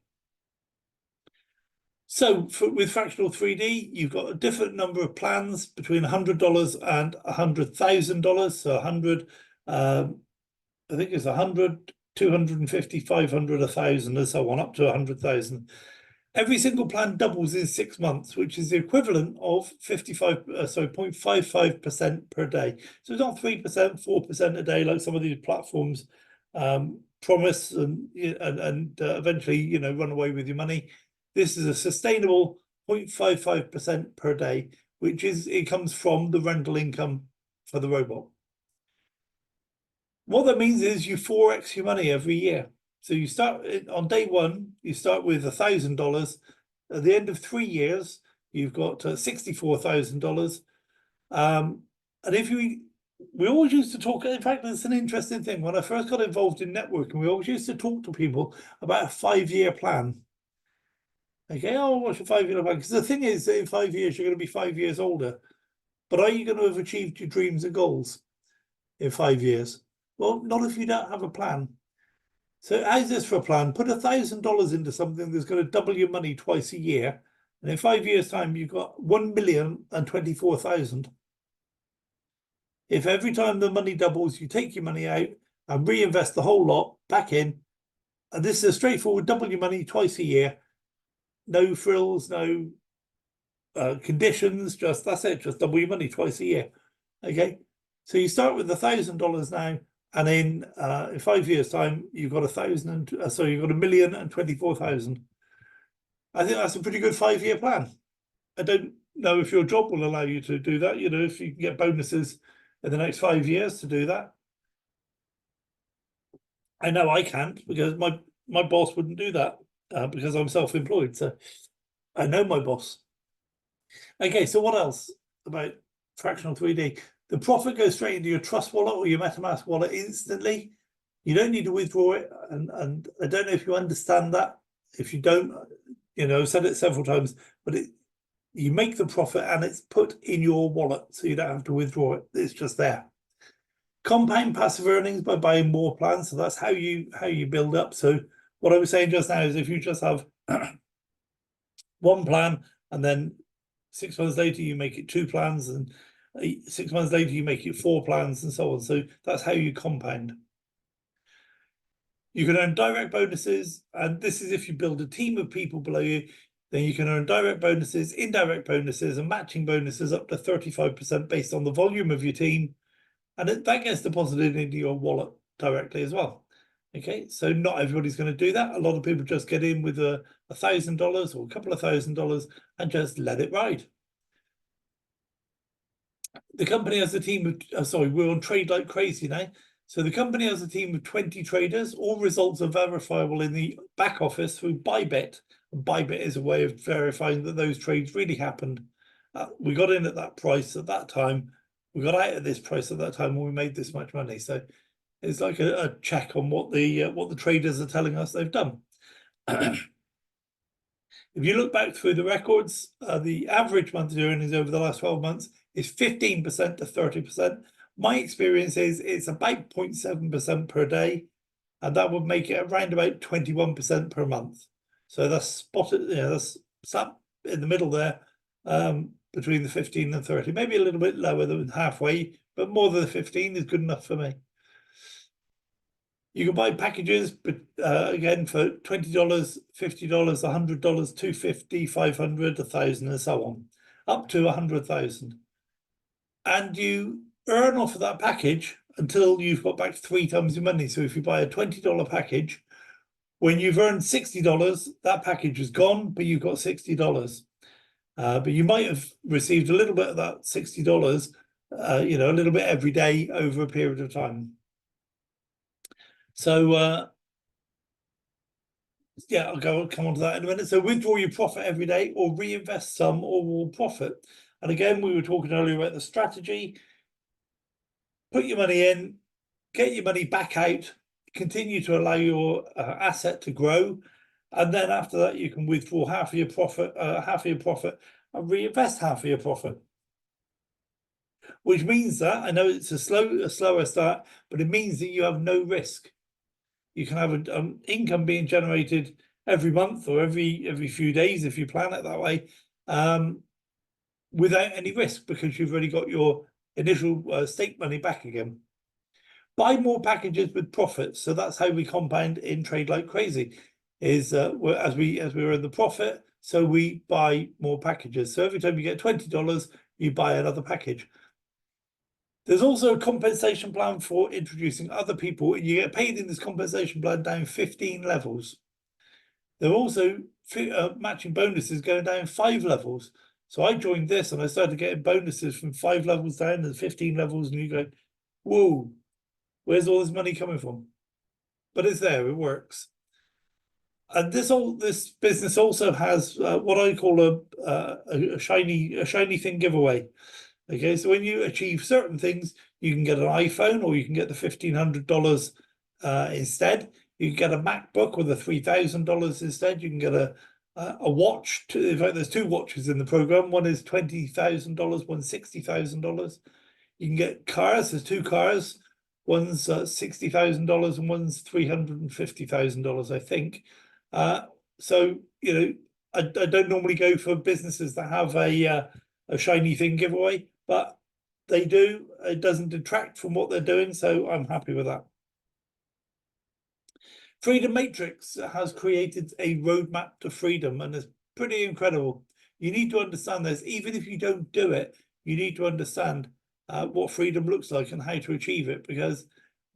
So with fractional 3D, you've got a different number of plans between $100 and $100,000. So 100, I think it's 100, 250, 500, 1,000, and so on, up to 100,000. Every single plan doubles in 6 months, which is the equivalent of 0.55% per day. So it's not 3%, 4% a day like some of these platforms promise and eventually, run away with your money. This is a sustainable 0.55% per day, it comes from the rental income for the robot. What that means is you 4x your money every year. So you start on day one, you start with $1,000. At the end of 3 years, you've got $64,000. And we always used to talk, in fact, it's an interesting thing. When I first got involved in networking, we always used to talk to people about a 5-year plan. Okay, oh, what's your 5-year plan? Because the thing is that in 5 years, you're going to be 5 years older. But are you going to have achieved your dreams and goals in 5 years? Well, not if you don't have a plan. So how's this for a plan? Put $1,000 into something that's going to double your money twice a year. And in 5 years' time, you've got 1,024,000. If every time the money doubles, you take your money out and reinvest the whole lot back in, and this is a straightforward double your money twice a year, no frills, no conditions, that's it, just double your money twice a year. Okay, so you start with $1,000 now, and in 5 years' time, you've got $1,024,000. I think that's a pretty good 5-year plan. I don't know if your job will allow you to do that. If you can get bonuses in the next 5 years to do that. I know I can't, because my boss wouldn't do that because I'm self-employed. So I know my boss. Okay, so what else about fractional 3D? The profit goes straight into your Trust wallet or your MetaMask wallet instantly. You don't need to withdraw it. And I don't know if you understand that. If you don't, I've said it several times, but you make the profit and it's put in your wallet, so you don't have to withdraw it. It's just there. Compound passive earnings by buying more plans. So that's how you build up. So what I was saying just now is if you just have one plan and then 6 months later you make it 2 plans, and 6 months later you make it 4 plans, and so on. So that's how you compound. You can earn direct bonuses, and this is if you build a team of people below you. Then you can earn direct bonuses, indirect bonuses, and matching bonuses up to 35% based on the volume of your team. And that gets deposited into your wallet directly as well. Okay, so not everybody's going to do that. A lot of people just get in with $1,000 or a couple of $1,000 and just let it ride. The company has a team of, we're on Trade Like Crazy now. So the company has a team of 20 traders. All results are verifiable in the back office through Bybit. And Bybit is a way of verifying that those trades really happened. We got in at that price at that time. We got out at this price at that time when we made this much money. So it's like a check on what the traders are telling us they've done. If you look back through the records, the average monthly earnings over the last 12 months is 15% to 30%. My experience is it's about 0.7% per day, and that would make it around about 21% per month. So that's spotted, that's sat in the middle there, between the 15 and 30, maybe a little bit lower than halfway, but more than the 15 is good enough for me. You can buy packages, but again, for $20, $50, $100, $250, $500, $1,000, and so on, up to 100,000. And you earn off of that package until you've got back 3 times your money. So if you buy a $20 package, when you've earned $60, that package is gone, but you've got $60. But you might have received a little bit of that $60, a little bit every day over a period of time. So, yeah, I'll come on to that in a minute. So withdraw your profit every day or reinvest some or all profit. And again, we were talking earlier about the strategy. Put your money in, get your money back out, continue to allow your asset to grow. And then after that, you can withdraw half of your profit, and reinvest half of your profit. Which means that, I know it's a slower start, but it means that you have no risk. You can have an income being generated every month or every few days if you plan it that way, without any risk, because you've already got your initial stake money back again. Buy more packages with profits. So that's how we compound in Trade Like Crazy. Is as we earn the profit, so we buy more packages. So every time you get $20, you buy another package. There's also a compensation plan for introducing other people, and you get paid in this compensation plan down 15 levels. There are also matching bonuses going down 5 levels. So I joined this and I started getting bonuses from 5 levels down to 15 levels, and you go, whoa, where's all this money coming from? But it's there, it works. And this business also has what I call a shiny thing giveaway. Okay, so when you achieve certain things, you can get an iPhone, or you can get the $1,500 instead. You can get a MacBook with the $3,000 instead. You can get a watch. In fact, there's 2 watches in the program. One is $20,000, one's $60,000. You can get cars. There's 2 cars. One's $60,000 and one's $350,000, I think. So you know, I don't normally go for businesses that have a shiny thing giveaway, but they do. It doesn't detract from what they're doing, so I'm happy with that. Freedom Matrix has created a roadmap to freedom, and it's pretty incredible. You need to understand this. Even if you don't do it, you need to understand what freedom looks like and how to achieve it, because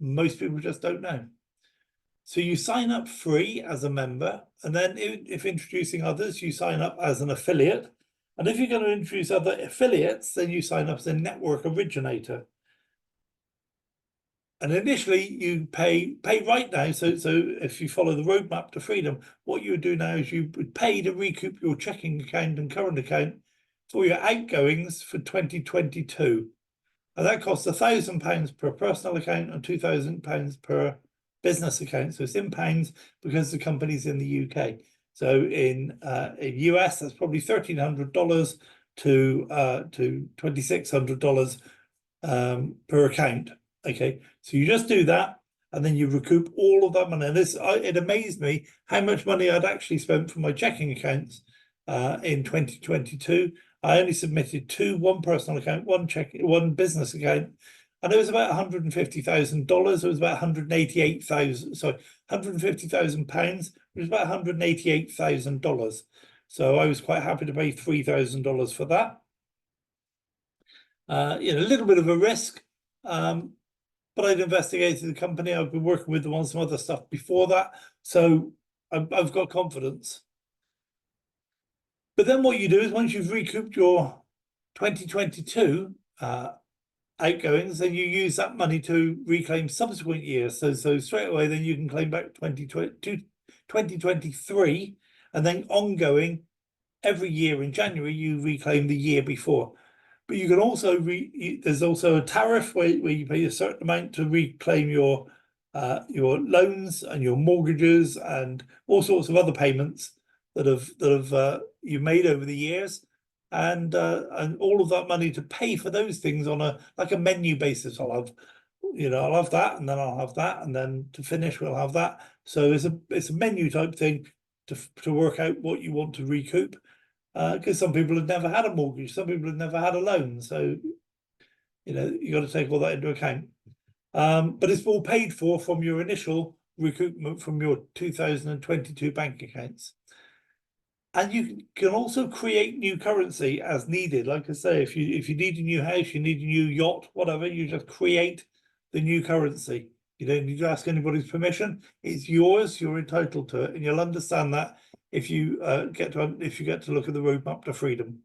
most people just don't know. So you sign up free as a member, and then if introducing others, you sign up as an affiliate. And if you're going to introduce other affiliates, then you sign up as a network originator. And initially you pay right now. So if you follow the roadmap to freedom, what you would do now is you would pay to recoup your checking account and current account for your outgoings for 2022. And that costs £1,000 per personal account and £2,000 per business account. So it's in pounds because the company's in the UK. So in US, that's probably $1,300 to $2,600 per account. Okay, so you just do that, and then you recoup all of that money. And it amazed me how much money I'd actually spent for my checking accounts in 2022. I only submitted 2, one personal account, one business account, and it was about $150,000. It was about 188,000. Sorry, £150,000, which was about $188,000. So I was quite happy to pay $3,000 for that. You know, a little bit of a risk, but I'd investigated the company. I've been working with them on some other stuff before that, so I've got confidence. But then what you do is, once you've recouped your 2022 outgoings, then you use that money to reclaim subsequent years. So straight away, then you can claim back 2023, and then ongoing every year in January, you reclaim the year before. But you can also there's also a tariff where you pay a certain amount to reclaim your loans and your mortgages and all sorts of other payments that have you made over the years, and all of that money to pay for those things on a menu basis. I'll have that, and then I'll have that, and then to finish we'll have that. So it's a menu type thing to work out what you want to recoup. Because some people have never had a mortgage, some people have never had a loan, so you know you got to take all that into account. But it's all paid for from your initial recoupment from your 2022 bank accounts. And you can also create new currency as needed. Like I say, if you need a new house, you need a new yacht, whatever, you just create the new currency. You don't need to ask anybody's permission. It's yours. You're entitled to it, and you'll understand that if you get to look at the roadmap to freedom.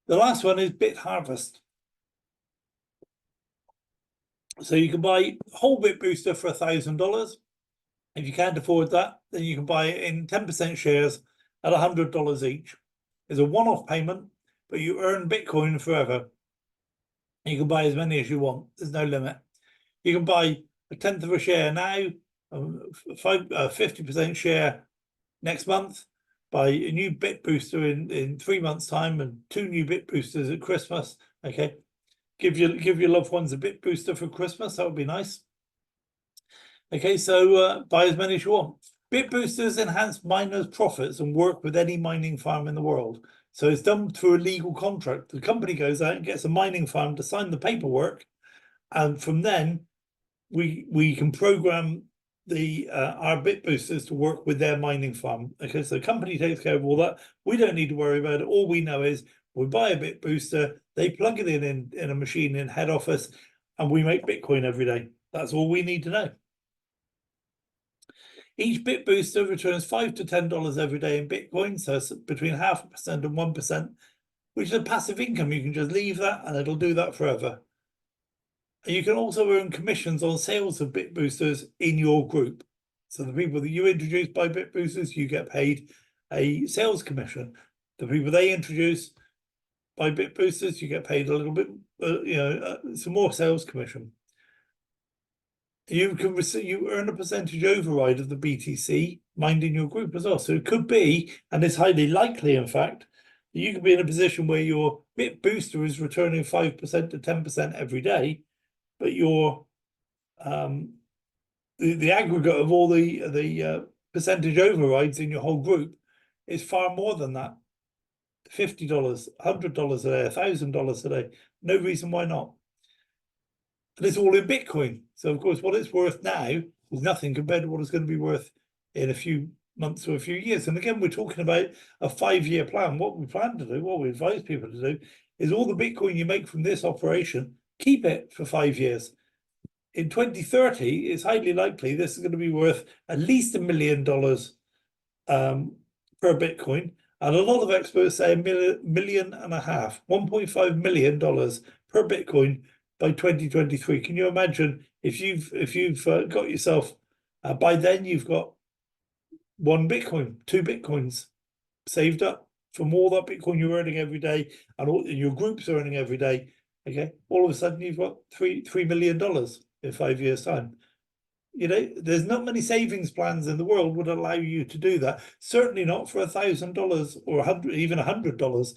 The last one is Bit Harvest. So you can buy whole Bit Booster for $1,000. If you can't afford that, then you can buy it in 10% shares at $100 each. It's a one-off payment, but you earn Bitcoin forever. You can buy as many as you want. There's no limit. You can buy 1/10 of a share now, 50% share next month, buy a new bit booster in 3 months' time, and 2 new bit boosters at Christmas. Okay, give your loved ones a bit booster for Christmas. That would be nice. Okay, so buy as many as you want. Bit boosters enhance miners' profits and work with any mining farm in the world. So it's done through a legal contract. The company goes out and gets a mining farm to sign the paperwork, and from then we can program the our bit boosters to work with their mining farm. Okay, so the company takes care of all that. We don't need to worry about it. All we know is we buy a bit booster, they plug it in a machine in head office, and we make Bitcoin every day. That's all we need to know. Each bit booster returns $5 to $10 every day in Bitcoin, so it's between 0.5% and 1%, which is a passive income. You can just leave that and it'll do that forever. And you can also earn commissions on sales of bit boosters in your group. So the people that you introduce by bit boosters, you get paid a sales commission. The people they introduce by bit boosters, you get paid a little bit, some more sales commission. You earn a percentage override of the BTC mined in your group as well. So it could be, and it's highly likely, in fact, that you could be in a position where your bit booster is returning 5% to 10% every day, but your the aggregate of all the percentage overrides in your whole group is far more than that. $50, $100 a day, $1,000 a day. No reason why not. And it's all in Bitcoin. So of course, what it's worth now is nothing compared to what it's going to be worth in a few months or a few years. And again, we're talking about a 5-year plan. What we plan to do, what we advise people to do, is all the Bitcoin you make from this operation, keep it for 5 years. In 2030, it's highly likely this is going to be worth at least $1 million per Bitcoin. And a lot of experts say $1.5 million, $1.5 million per Bitcoin by 2023. Can you imagine if you've got yourself by then you've got 1 Bitcoin, 2 Bitcoins saved up from all that Bitcoin you're earning every day and all your group's earning every day. Okay, all of a sudden you've got $3 million in 5 years' time. You know, there's not many savings plans in the world would allow you to do that. Certainly not for $1,000 or even $100.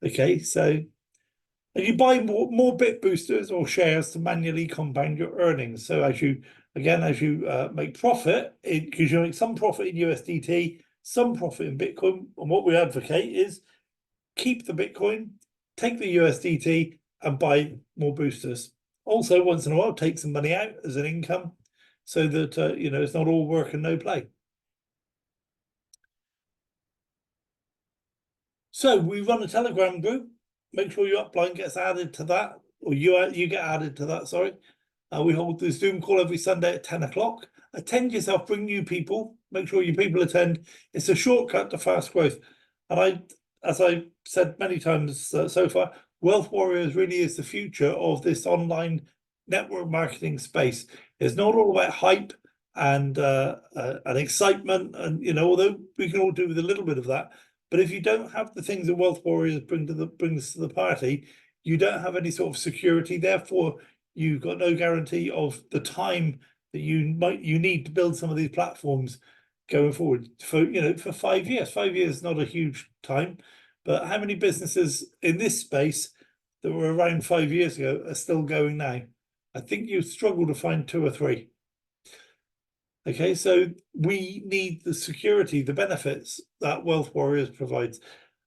Okay, so and you buy more bit boosters or shares to manually compound your earnings. So as you make profit, because you make some profit in USDT, some profit in Bitcoin. And what we advocate is keep the Bitcoin, take the USDT, and buy more boosters. Also, once in a while, take some money out as an income, so that it's not all work and no play. So we run a Telegram group. Make sure your upline gets added to that, or you get added to that. Sorry, we hold the Zoom call every Sunday at 10 o'clock. Attend yourself. Bring new people. Make sure your people attend. It's a shortcut to fast growth. And as I said many times so far, Wealth Warriors really is the future of this online network marketing space. It's not all about hype and excitement, and although we can all do with a little bit of that. But if you don't have the things that Wealth Warriors brings to the party, you don't have any sort of security. Therefore, you've got no guarantee of the time that you need to build some of these platforms going forward for 5 years. 5 years is not a huge time, but how many businesses in this space that were around 5 years ago are still going now? I think you struggle to find 2 or 3. Okay, so we need the security, the benefits that Wealth Warriors provides.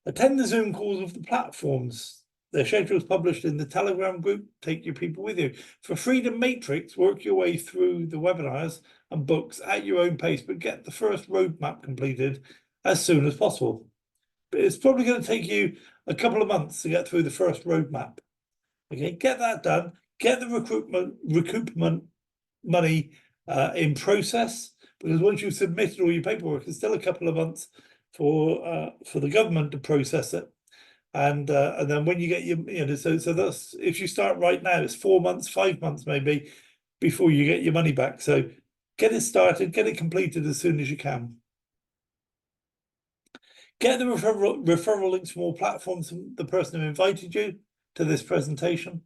Attend the Zoom calls of the platforms. Their schedules published in the Telegram group. Take your people with you. For Freedom Matrix, work your way through the webinars and books at your own pace, but get the first roadmap completed as soon as possible. But it's probably going to take you a couple of months to get through the first roadmap. Okay, get that done. Get the recoupment money in process, because once you've submitted all your paperwork, it's still a couple of months for the government to process it, and then when you get your so that's, if you start right now, it's 4 months, 5 months maybe before you get your money back. So get it started, get it completed as soon as you can. Get the referral links from all platforms from the person who invited you to this presentation,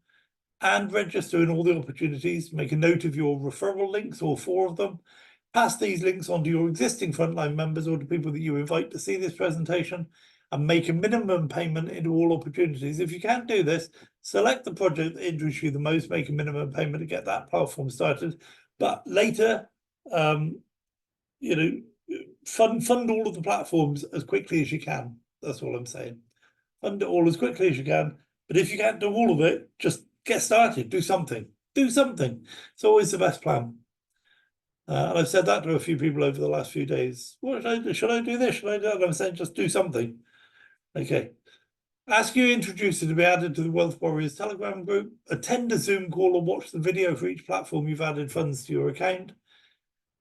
and register in all the opportunities. Make a note of your referral links, all 4 of them, pass these links on to your existing frontline members or to people that you invite to see this presentation, and make a minimum payment into all opportunities. If you can't do this, select the project that interests you the most, make a minimum payment to get that platform started. But later, you know, fund all of the platforms as quickly as you can. That's all I'm saying. Fund it all as quickly as you can. But if you can't do all of it, just get started. Do something. Do something. It's always the best plan. And I've said that to a few people over the last few days. What should I do? Should I do this? Should I do that? And I'm saying just do something. Okay. Ask your introducer to be added to the Wealth Warriors Telegram group. Attend a Zoom call or watch the video for each platform you've added funds to your account.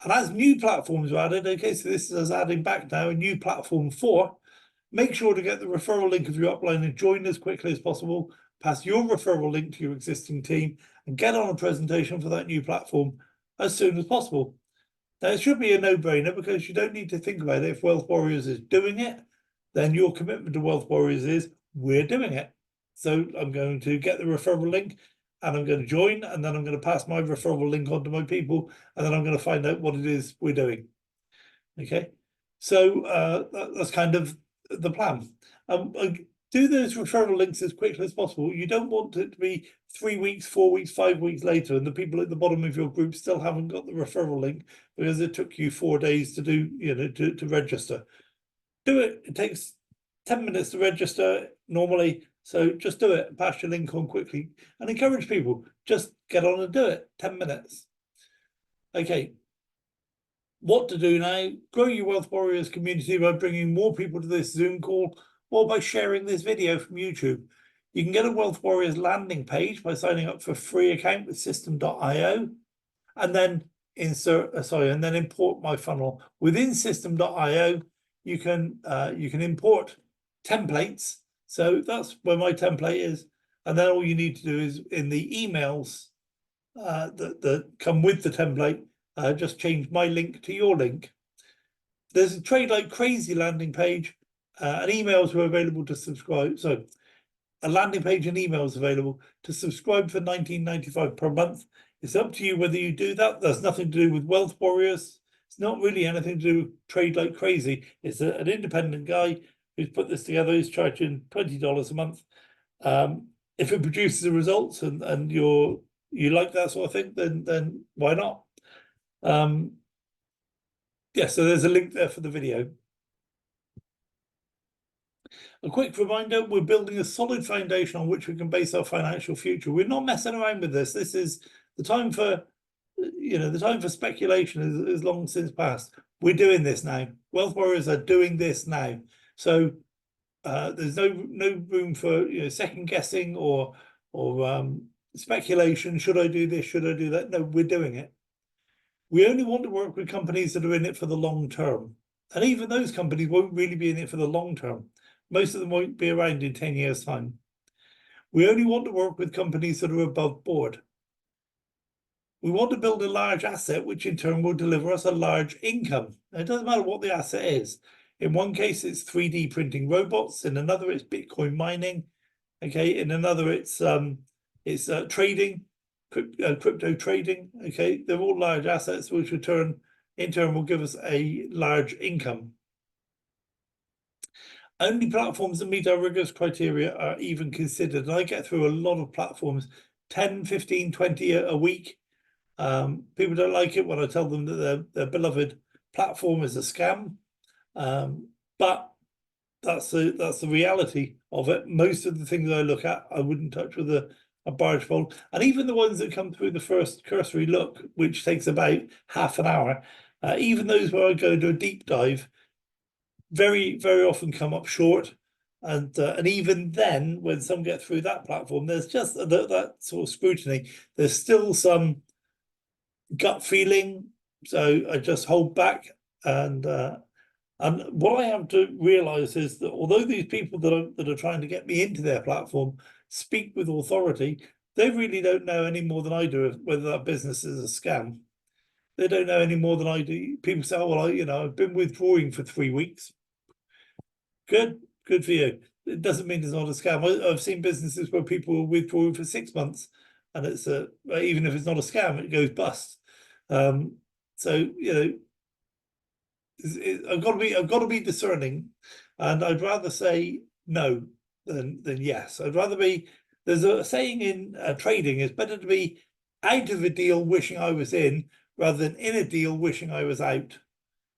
And as new platforms are added, okay, so this is us adding back now a new platform 4. Make sure to get the referral link of your upline and join as quickly as possible. Pass your referral link to your existing team and get on a presentation for that new platform as soon as possible. Now, it should be a no-brainer because you don't need to think about it. If Wealth Warriors is doing it, then your commitment to Wealth Warriors is we're doing it. So I'm going to get the referral link and I'm going to join, and then I'm going to pass my referral link on to my people, and then I'm going to find out what it is we're doing. Okay, so that's kind of the plan. Do those referral links as quickly as possible. You don't want it to be 3 weeks, 4 weeks, 5 weeks later, and the people at the bottom of your group still haven't got the referral link because it took you 4 days to do, to register. Do it. It takes 10 minutes to register normally. So just do it, pass your link on quickly and encourage people. Just get on and do it, 10 minutes. Okay, what to do now? Grow your Wealth Warriors community by bringing more people to this Zoom call or by sharing this video from YouTube. You can get a Wealth Warriors landing page by signing up for a free account with System.io and then import my funnel. Within System.io, you can import templates. So that's where my template is. And then all you need to do is in the emails that come with the template, just change my link to your link. There's a Trade Like Crazy landing page and emails are available to subscribe. So a landing page and emails available to subscribe for $19.95 per month. It's up to you whether you do that. There's nothing to do with Wealth Warriors. It's not really anything to do with Trade Like Crazy. It's an independent guy who's put this together. He's charging $20 a month. If it produces the results and you like that sort of thing, then why not? Yeah, so there's a link there for the video. A quick reminder, we're building a solid foundation on which we can base our financial future. We're not messing around with this. This is the time for, the time for speculation is long since past. We're doing this now. Wealth Warriors are doing this now. So there's no room for second guessing or speculation. Should I do this? Should I do that? No, we're doing it. We only want to work with companies that are in it for the long term. And even those companies won't really be in it for the long term. Most of them won't be around in 10 years' time. We only want to work with companies that are above board. We want to build a large asset, which in turn will deliver us a large income. Now, it doesn't matter what the asset is. In one case, it's 3D printing robots. In another, it's Bitcoin mining. Okay, in another, it's trading, crypto trading. Okay, they're all large assets, which in turn will give us a large income. Only platforms that meet our rigorous criteria are even considered. And I get through a lot of platforms, 10, 15, 20 a week. People don't like it when I tell them that their beloved platform is a scam. But that's the reality of it. Most of the things I look at, I wouldn't touch with a barge pole. And even the ones that come through the first cursory look, which takes about half an hour, even those where I go into a deep dive, very, very often come up short. And even then, when some get through that platform, there's just that sort of scrutiny. There's still some gut feeling. So I just hold back. And what I have to realize is that although these people that are trying to get me into their platform speak with authority, they really don't know any more than I do whether that business is a scam. They don't know any more than I do. People say, oh, well, I've been withdrawing for 3 weeks. Good for you. It doesn't mean it's not a scam. I've seen businesses where people are withdrawing for 6 months, and it's even if it's not a scam, it goes bust. So I've got to be discerning, and I'd rather say no than yes. I'd rather be. There's a saying in trading: it's better to be out of a deal wishing I was in, rather than in a deal wishing I was out.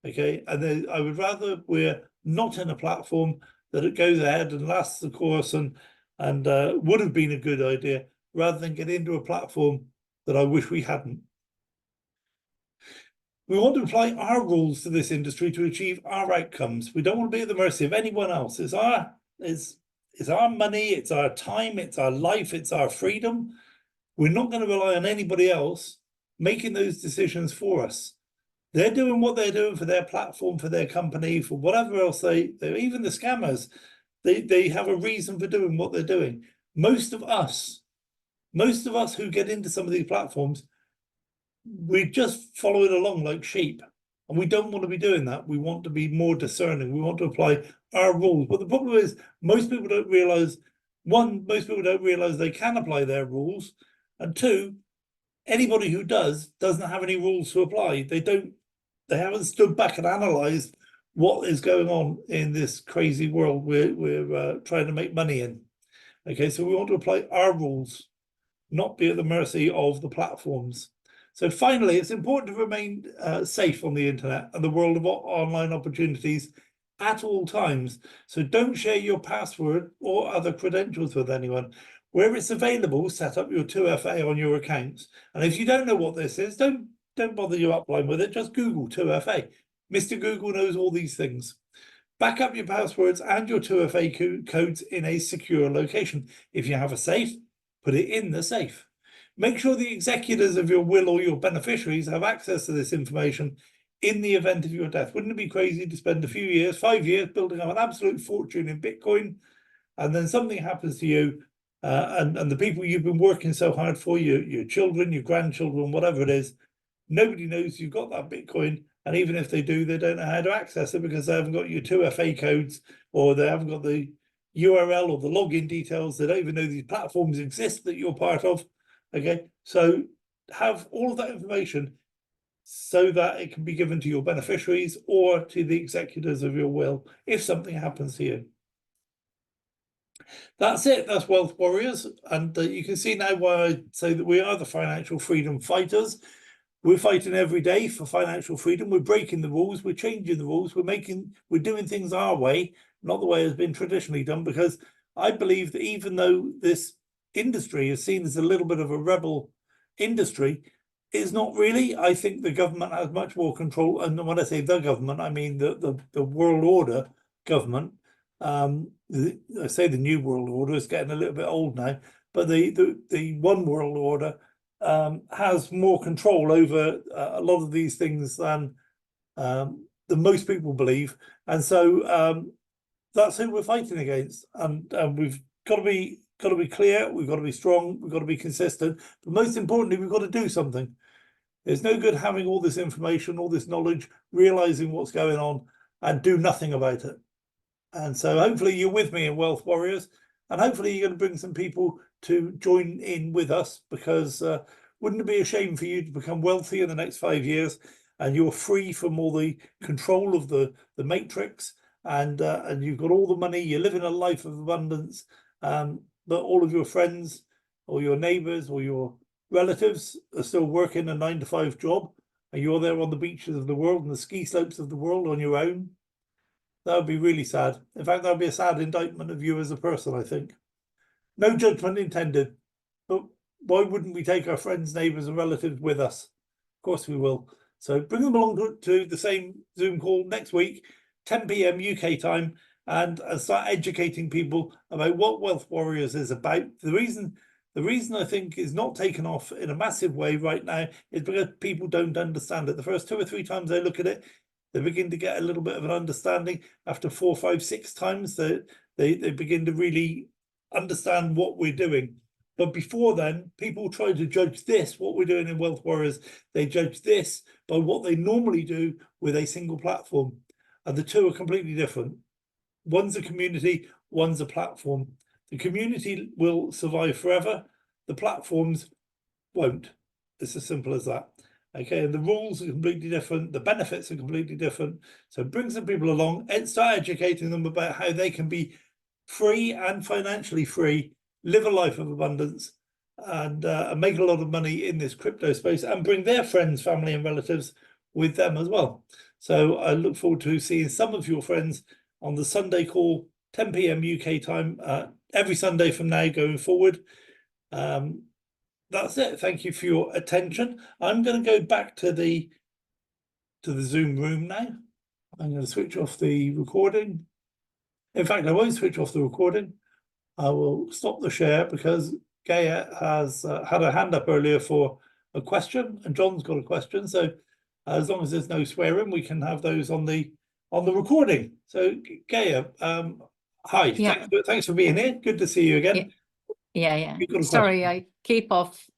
Okay, and then I would rather we're not in a platform that it goes ahead and lasts the course and would have been a good idea, rather than get into a platform that I wish we hadn't. We want to apply our rules to this industry to achieve our outcomes. We don't want to be at the mercy of anyone else. It's our money, it's our time, it's our life, it's our freedom. We're not going to rely on anybody else making those decisions for us. They're doing what they're doing for their platform, for their company, for whatever else even the scammers, they have a reason for doing what they're doing. Most of us who get into some of these platforms, we're just following along like sheep, and we don't want to be doing that. We want to be more discerning. We want to apply our rules. But the problem is, most people don't realize, one, most people don't realize they can apply their rules, and two, anybody who doesn't have any rules to apply. They haven't stood back and analyzed what is going on in this crazy world we're trying to make money in. Okay, so we want to apply our rules, not be at the mercy of the platforms. So finally, it's important to remain safe on the internet and the world of online opportunities at all times. So don't share your password or other credentials with anyone. Where it's available, set up your 2FA on your accounts. And if you don't know what this is, don't bother you upline with it. Just Google 2FA. Mr. Google knows all these things. Back up your passwords and your 2FA codes in a secure location. If you have a safe, put it in the safe. Make sure the executors of your will or your beneficiaries have access to this information in the event of your death. Wouldn't it be crazy to spend a few years, 5 years, building up an absolute fortune in Bitcoin, and then something happens to you, and the people you've been working so hard for, your children, your grandchildren, whatever it is, nobody knows you've got that Bitcoin, and even if they do, they don't know how to access it because they haven't got your 2FA codes, or they haven't got the URL or the login details. They don't even know these platforms exist that you're part of. Okay, so have all of that information so that it can be given to your beneficiaries or to the executors of your will if something happens to you. That's it. That's Wealth Warriors. And you can see now why I say that we are the financial freedom fighters. We're fighting every day for financial freedom. We're breaking the rules. We're changing the rules. We're doing things our way, not the way it's been traditionally done, because I believe that even though this industry is seen as a little bit of a rebel industry, is not really. I think the government has much more control, and when I say the government, I mean the world order government. I say the new world order is getting a little bit old now, but the one world order has more control over a lot of these things than most people believe, and so that's who we're fighting against, and we've got to be clear, we've got to be strong, we've got to be consistent, but most importantly, we've got to do something. There's no good having all this information, all this knowledge, realizing what's going on, and do nothing about it. And so hopefully you're with me in Wealth Warriors, and hopefully you're going to bring some people to join in with us, because wouldn't it be a shame for you to become wealthy in the next 5 years and you're free from all the control of the matrix, and you've got all the money, you live in a life of abundance, but all of your friends or your neighbors or your relatives are still working a 9-to-5 job, and you're there on the beaches of the world and the ski slopes of the world on your own? That would be really sad. In fact, that would be a sad indictment of you as a person, I think. No judgment intended, but why wouldn't we take our friends, neighbors, and relatives with us? Of course we will. So bring them along to the same Zoom call next week, 10 p.m. UK time, and start educating people about what Wealth Warriors is about. The reason I think is not taken off in a massive way right now is because people don't understand it. The first 2 or 3 times they look at it, they begin to get a little bit of an understanding. After 4, 5, 6 times, they begin to really understand what we're doing. But before then, people try to judge this, what we're doing in Wealth Warriors. They judge this by what they normally do with a single platform. And the two are completely different. One's a community, one's a platform. The community will survive forever. The platforms won't. It's as simple as that. Okay, and the rules are completely different, the benefits are completely different. So bring some people along and start educating them about how they can be free and financially free, live a life of abundance, and make a lot of money in this crypto space, and bring their friends, family, and relatives with them as well. So I look forward to seeing some of your friends on the Sunday call, 10 p.m. UK time, every Sunday from now going forward. That's it. Thank you for your attention. I'm going to go back to the Zoom room now. I'm going to switch off the recording. In fact, I won't switch off the recording. I will stop the share because Gaia has had a hand up earlier for a question, and John's got a question. So as long as there's no swearing, we can have those on the recording. So Gaia, hi. Yeah. Thanks for being here. Good to see you again. Yeah. You've got a Sorry, question. I keep off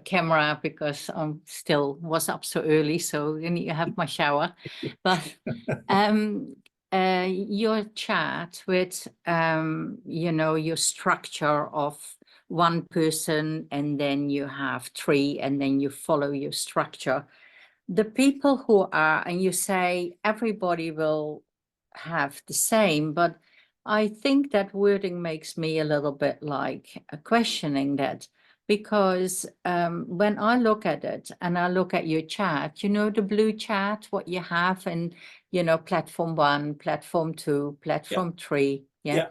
camera because I'm still was up so early, so you need to have my shower. But your chat with you know, your structure of one person, and then you have three, and then you follow your structure. The people who are, and you say everybody will have the same, but I think that wording makes me a little bit like questioning that, because when I look at it and I look at your chat, you know, the blue chat, what you have in, you know, platform 1, platform 2, platform 3. Yeah.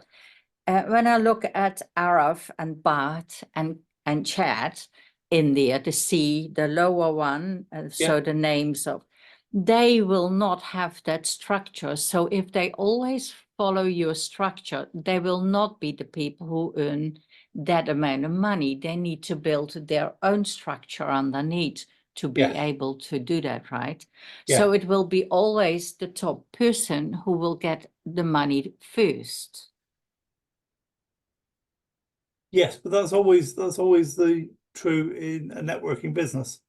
When I look at Araf and Bart and chat in there to see the lower one, so the names of, they will not have that structure. So if they always follow your structure, they will not be the people who earn that amount of money. They need to build their own structure underneath to be able to do that, right? So it will be always the top person who will get the money first. Yes, but that's always the true in a networking business.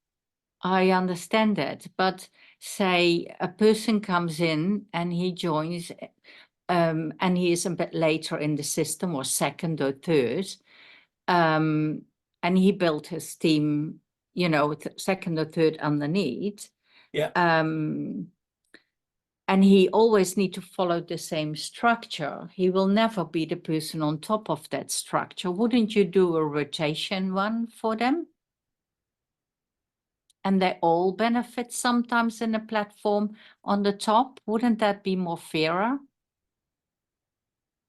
I understand that, but say a person comes in and he joins, and he is a bit later in the system, or second or third, and he built his team, you know, second or third underneath. Yeah. And he always need to follow the same structure. He will never be the person on top of that structure. Wouldn't you do a rotation one for them? And they all benefit sometimes in a platform on the top. Wouldn't that be more fairer?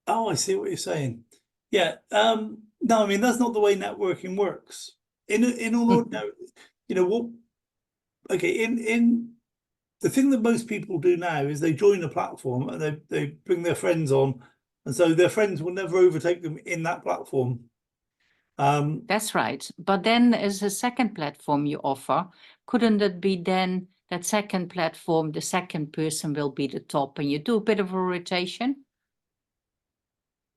Oh, I see what you're saying. Yeah. No, I mean, that's not the way networking works. In all ordinary, you know what? Okay, in the thing that most people do now is they join a platform and they bring their friends on, and so their friends will never overtake them in that platform. That's right. But then as a second platform you offer, couldn't it be then that second platform, the second person will be the top, and you do a bit of a rotation?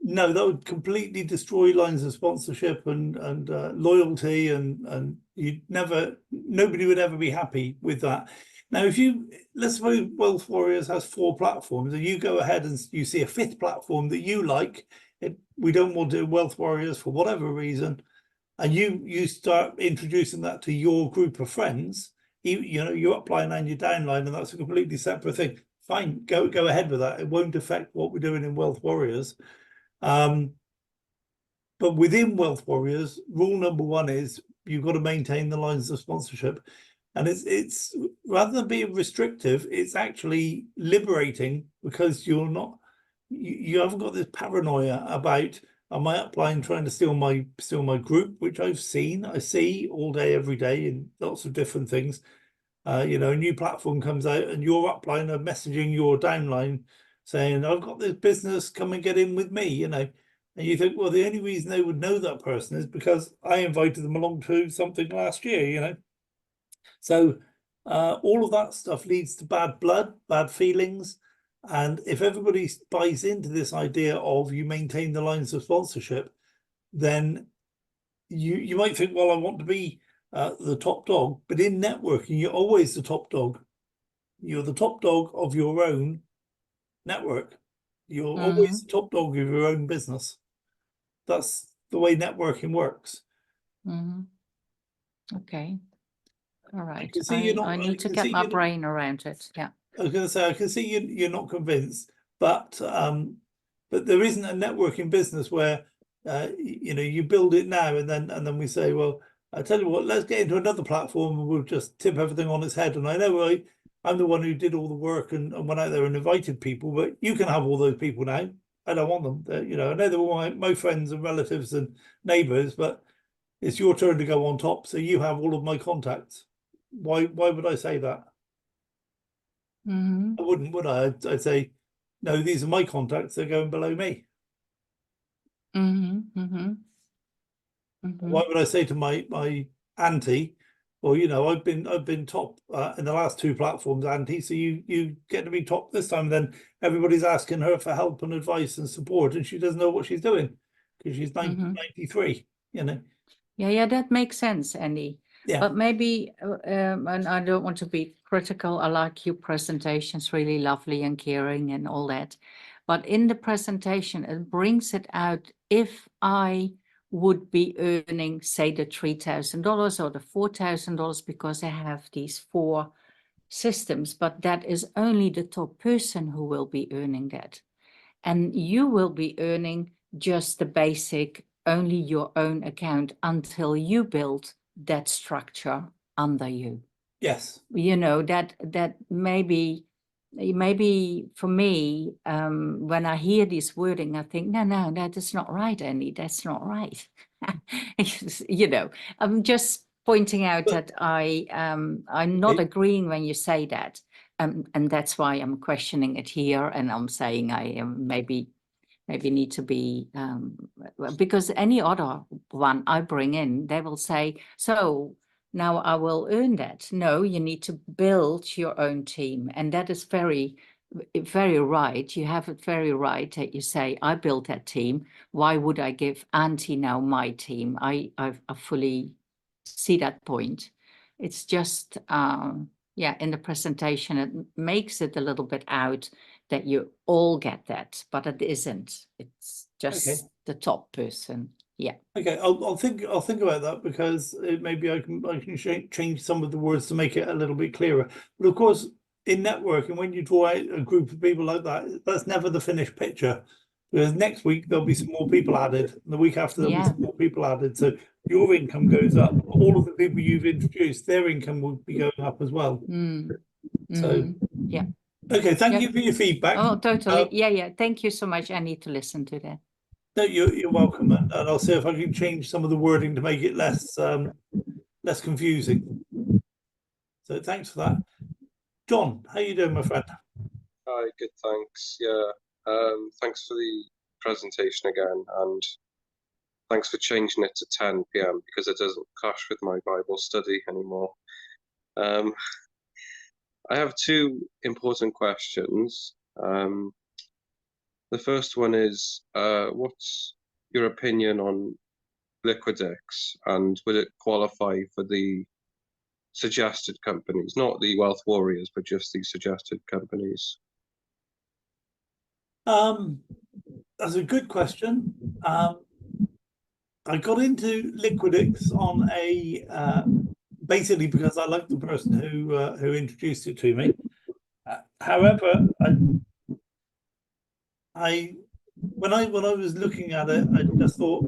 No, that would completely destroy lines of sponsorship and loyalty, and nobody would ever be happy with that. Now, let's suppose Wealth Warriors has 4 platforms, and you go ahead and you see a 5th platform that you like, we don't want to do Wealth Warriors for whatever reason, and you start introducing that to your group of friends, you know, your upline and your downline, and that's a completely separate thing. Fine, go ahead with that. It won't affect what we're doing in Wealth Warriors. But within Wealth Warriors, rule number 1 is you've got to maintain the lines of sponsorship. And it's rather than being restrictive, it's actually liberating, because you haven't got this paranoia about my upline trying to steal my group, which I see all day, every day in lots of different things. You know, a new platform comes out and your upline are messaging your downline saying, I've got this business, come and get in with me, you know. And you think, well, the only reason they would know that person is because I invited them along to something last year, you know. So all of that stuff leads to bad blood, bad feelings. And if everybody buys into this idea of you maintain the lines of sponsorship, then you might think, well, I want to be the top dog, but in networking, you're always the top dog. You're the top dog of your own network. You're always the top dog of your own business. That's the way networking works. Okay. All right. can see you're not. I need to can get see my you're not- brain around it. Yeah. I was going to say, I can see you're not convinced, but there isn't a networking business where you know, you build it now and then we say, well, I tell you what, let's get into another platform and we'll just tip everything on its head. And I know I'm the one who did all the work and went out there and invited people, but you can have all those people now. I don't want them. You know, I know they're all my friends and relatives and neighbours, but it's your turn to go on top, so you have all of my contacts. Why would I say that? Mm-hmm. I wouldn't, would I? I'd say, no, these are my contacts. They're going below me. Mm-hmm. Mm-hmm. Mm-hmm. Why would I say to my auntie, well, you know, I've been top in the last two platforms, auntie, so you get to be top this time. Then everybody's asking her for help and advice and support, and she doesn't know what she's doing because she's 93. You know. Yeah, that makes sense, Andy. Yeah. But maybe, and I don't want to be critical. I like your presentations, really lovely and caring and all that. But in the presentation, it brings it out. If I would be earning, say, the $3,000 or the $4,000 because I have these 4 systems, but that is only the top person who will be earning that. And you will be earning just the basic, only your own account until you build that structure under you. Yes. You know, that maybe for me, when I hear this wording, I think, no, that is not right, Andy, that's not right. You know, I'm just pointing out that I'm not agreeing when you say that. And that's why I'm questioning it here, and I'm saying I am maybe need to be, because any other one I bring in, they will say, so now I will earn that. No, you need to build your own team. And that is very, very right. You have it very right that you say, I built that team. Why would I give Auntie now my team? I fully see that point. It's just, yeah, in the presentation, it makes it a little bit out that you all get that, but it isn't. It's just the top person. Yeah. Okay, I'll think about that, because maybe I can change some of the words to make it a little bit clearer. But of course, in networking, when you draw out a group of people like that, that's never the finished picture. Because next week there'll be some more people added, and the week after there'll be some more people added. So your income goes up. All of the people you've introduced, their income will be going up as well. So yeah. Okay, thank you for your feedback. Oh, totally. Yeah. Thank you so much. I need to listen to that. No, you're welcome, and I'll see if I can change some of the wording to make it less confusing. So thanks for that. John, how you doing, my friend? Hi, good, thanks. Yeah, thanks for the presentation again, and thanks for changing it to 10 p.m. because it doesn't clash with my Bible study anymore. I have 2 important questions. The first one is, what's your opinion on Liquidex, and would it qualify for the suggested companies, not the Wealth Warriors, but just the suggested companies? That's a good question. I got into Liquidex on a basically because I liked the person who introduced it to me. However, when I was looking at it, I just thought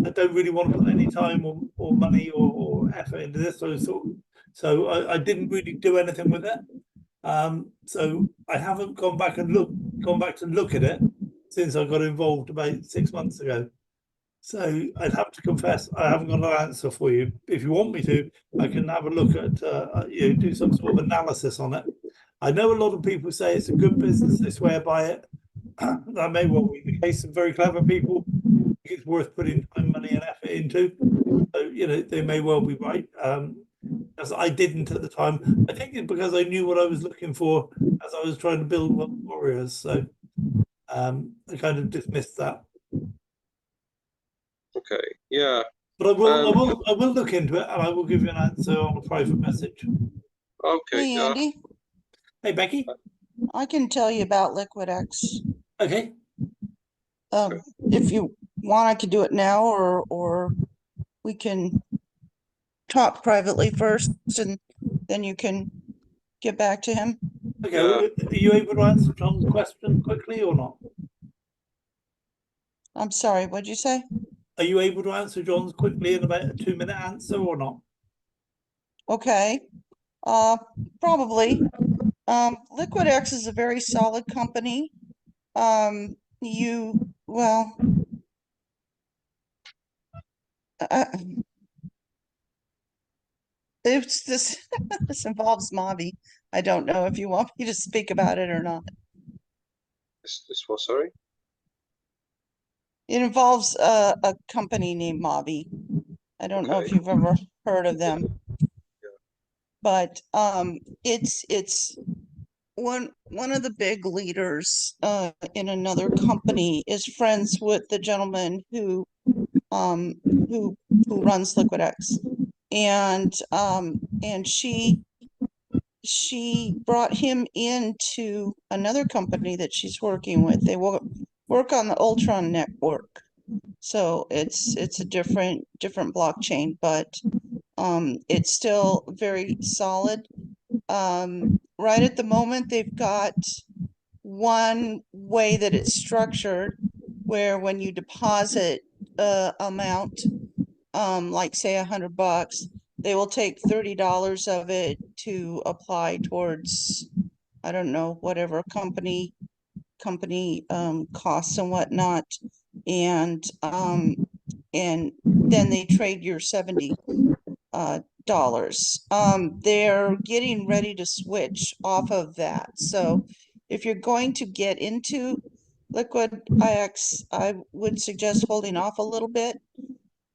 I don't really want to put any time or money or effort into this. So I didn't really do anything with it. So I haven't gone back to look at it since I got involved about 6 months ago. So I'd have to confess I haven't got an answer for you. If you want me to, I can have a look at do some sort of analysis on it. I know a lot of people say it's a good business, they swear by it. That may well be the case. Some very clever people think it's worth putting time, money, and effort into. So you know, they may well be right. As I didn't at the time. I think it's because I knew what I was looking for as I was trying to build Wealth Warriors. So I kind of dismissed that. Okay, yeah. But I will look into it, and I will give you an answer on a private message. Okay. Hey, Andy, Hey, Becky. I can tell you about Liquidex. Okay. If you want, I could do it now, or we can talk privately first and then you can get back to him. Okay, Yeah. are you able to answer John's question quickly or not? I'm sorry, what'd you say? Are you able to answer John's quickly in about a 2-minute answer or not? Okay, probably. Liquid X is a very solid company. Well, it's this, this involves Mavi. I don't know if you want me to speak about it or not. This what, sorry? It involves a company named Mavi. I don't know if Okay. you've ever heard of them. But it's one of the big leaders in another company is friends with the gentleman who runs Liquid X. And she brought him into another company that she's working with. They work on the Ultron network. So it's a different blockchain, but it's still very solid. Right at the moment, they've got one way that it's structured where when you deposit amount, like say $100, they will take $30 of it to apply towards, I don't know, whatever company costs and whatnot. And then they trade your $70 dollars. They're getting ready to switch off of that. So if you're going to get into Liquid IX, I would suggest holding off a little bit.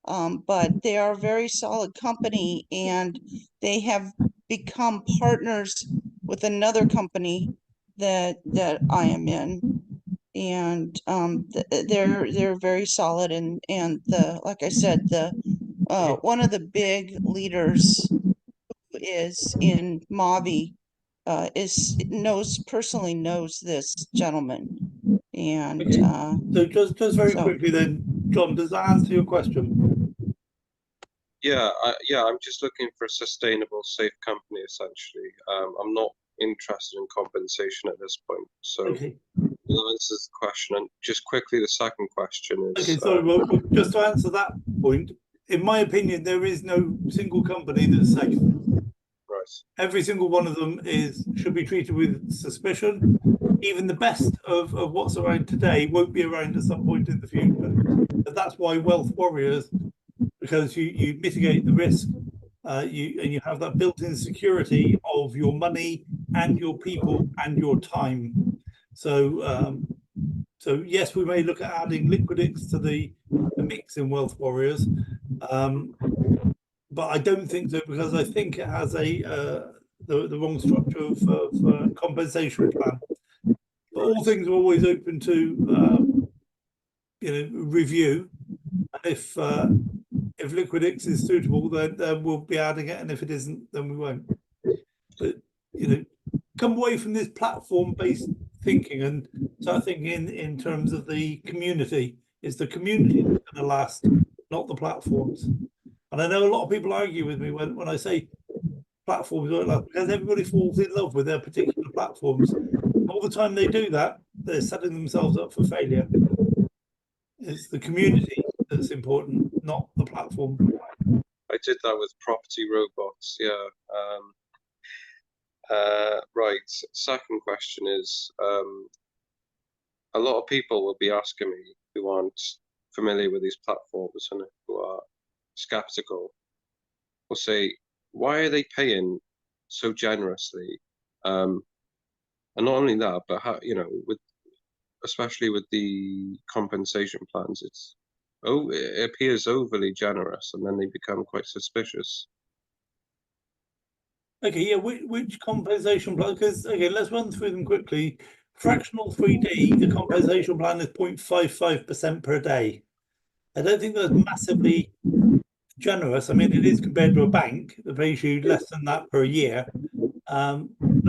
But they are a very solid company and they have become partners with another company that I am in. And they're very solid, and the, like I said, the one of the big leaders is in Mavi personally knows this gentleman. And Okay. So just very so- quickly then, John, does that answer your question? Yeah, I'm just looking for a sustainable, safe company, essentially. I'm not interested in compensation at this point. So Okay. that answers the question. And just quickly, the second question is... Okay, sorry, well, just to answer that point, in my opinion, there is no single company that's safe. Right. Every single one of them should be treated with suspicion. Even the best of what's around today won't be around at some point in the future. But that's why wealth warriors, because you mitigate the risk, you have that built-in security of your money and your people and your time. So so yes, we may look at adding Liquidix to the mix in Wealth Warriors, but I don't think so, because I think it has the wrong structure of compensation plan. But all things are always open to review. And if Liquidix is suitable, then we'll be adding it, and if it isn't, then we won't. But come away from this platform-based thinking and start thinking in terms of the community. It's the community that's going to last, not the platforms. And I know a lot of people argue with me when I say platforms won't last, because everybody falls in love with their particular platforms. All the time they do that, they're setting themselves up for failure. It's the community that's important, not the platform. I did that with property robots, yeah. Right, second question is, a lot of people will be asking me who aren't familiar with these platforms and who are skeptical, will say, why are they paying so generously? And not only that, but how, especially with the compensation plans, it appears overly generous, and then they become quite suspicious. Okay, yeah, which compensation plan? Because, okay, let's run through them quickly. Fractional 3D, the compensation plan is 0.55% per day. I don't think that's massively generous. I mean, it is compared to a bank that pays you less than that per year. But I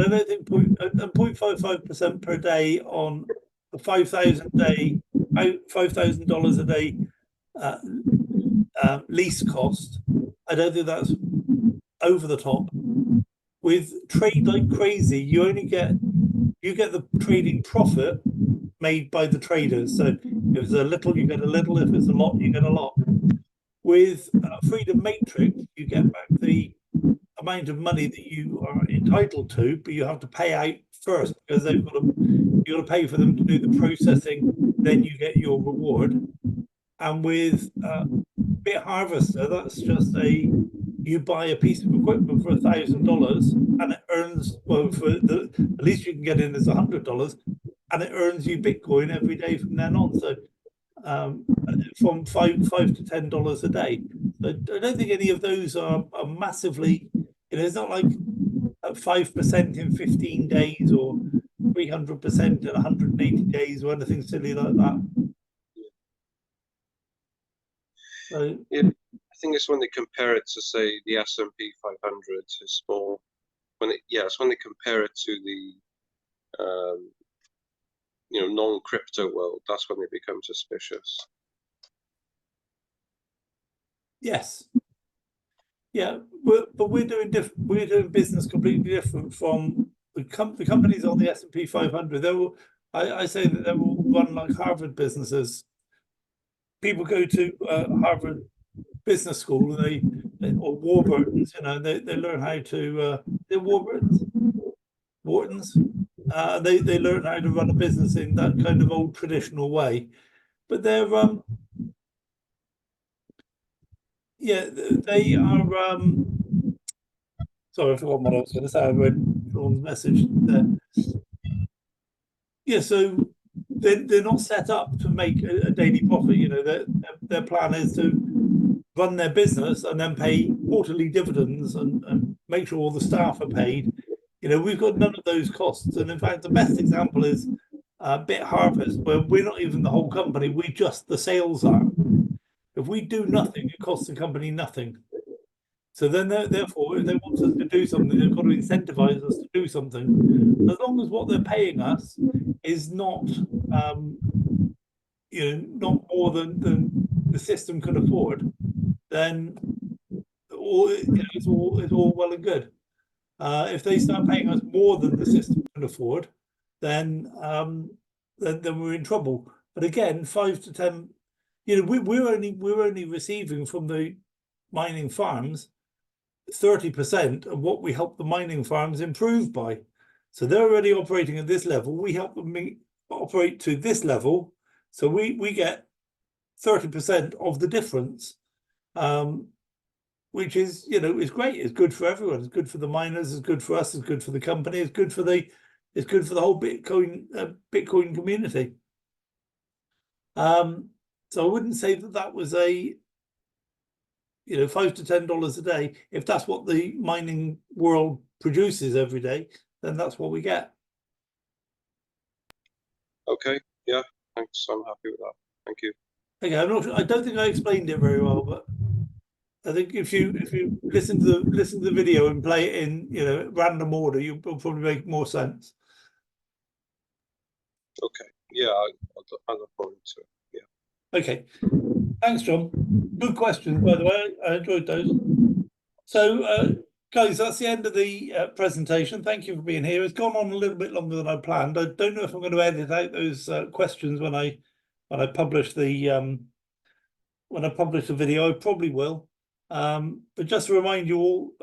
don't think 0.55% per day on a $5,000 a day lease cost. I don't think that's over the top. with trade like crazy, you get the trading profit made by the traders. So if it's a little, you get a little. If it's a lot, you get a lot. With Freedom Matrix, you get back the amount of money that you are entitled to, but you have to pay out first because you got to pay for them to do the processing. Then you get your reward. And with Bit Harvester, that's just you buy a piece of equipment for $1,000 and it earns, well, for the least you can get in is $100, and it earns you Bitcoin every day from then on. So from $5 to $10 a day. So I don't think any of those are massively, it's not like 5% in 15 days or 300% in 180 days or anything silly like that. So, Yeah, I think it's when they compare it to, say, the S&P 500 is more, it's when they compare it to the non-crypto world, that's when they become suspicious. yes. Yeah, but we're doing business completely different from the companies on the S&P 500. I say that they're all run like Harvard businesses. People go to Harvard Business School and or Warburton's, they learn how to they're Warburton's, Wharton's. They learn how to run a business in that kind of old traditional way, but they're they are sorry, I forgot what I was going to say. I read Sean's message there. Yeah, so they're not set up to make a daily profit. Their plan is to run their business and then pay quarterly dividends and make sure all the staff are paid. We've got none of those costs. And in fact, the best example is Bit Harvest, where we're not even the whole company, we're just the sales arm. If we do nothing, it costs the company nothing. So then, therefore, if they want us to do something, they've got to incentivize us to do something. As long as what they're paying us is not, not more than the system can afford, then it's all well and good. If they start paying us more than the system can afford, then we're in trouble. But again, 5 to 10, we're only receiving from the mining farms 30% of what we help the mining farms improve by. So they're already operating at this level. We help them operate to this level. So we get 30% of the difference, which is, is great. It's good for everyone. It's good for the miners. It's good for us. It's good for the company. It's good for the whole Bitcoin community. So I wouldn't say that was a $5 to $10 a day. If that's what the mining world produces every day, then that's what we get. Okay, yeah, thanks. I'm happy with that. Thank you. Okay, I don't think I explained it very well, but I think if you listen to the video and play it in random order, you'll probably make more sense. Okay, yeah, I'll look forward to it. Yeah. Okay, thanks, John. Good questions, by the way. I enjoyed those. So, guys, that's the end of the presentation. Thank you for being here. It's gone on a little bit longer than I planned. I don't know if I'm going to edit out those questions when I publish the video. I probably will. But just to remind you all,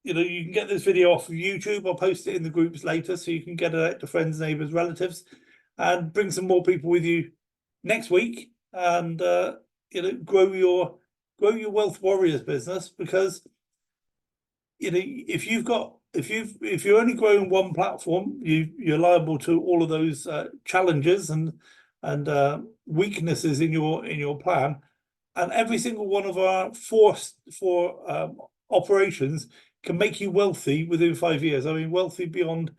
you can get this video off of YouTube. I'll post it in the groups later, so you can get it out to friends, neighbors, relatives, and bring some more people with you next week, and grow your Wealth Warriors business. Because if you're only growing one platform, you're liable to all of those challenges and weaknesses in your plan. And every single one of our four operations can make you wealthy within 5 years. I mean, wealthy beyond,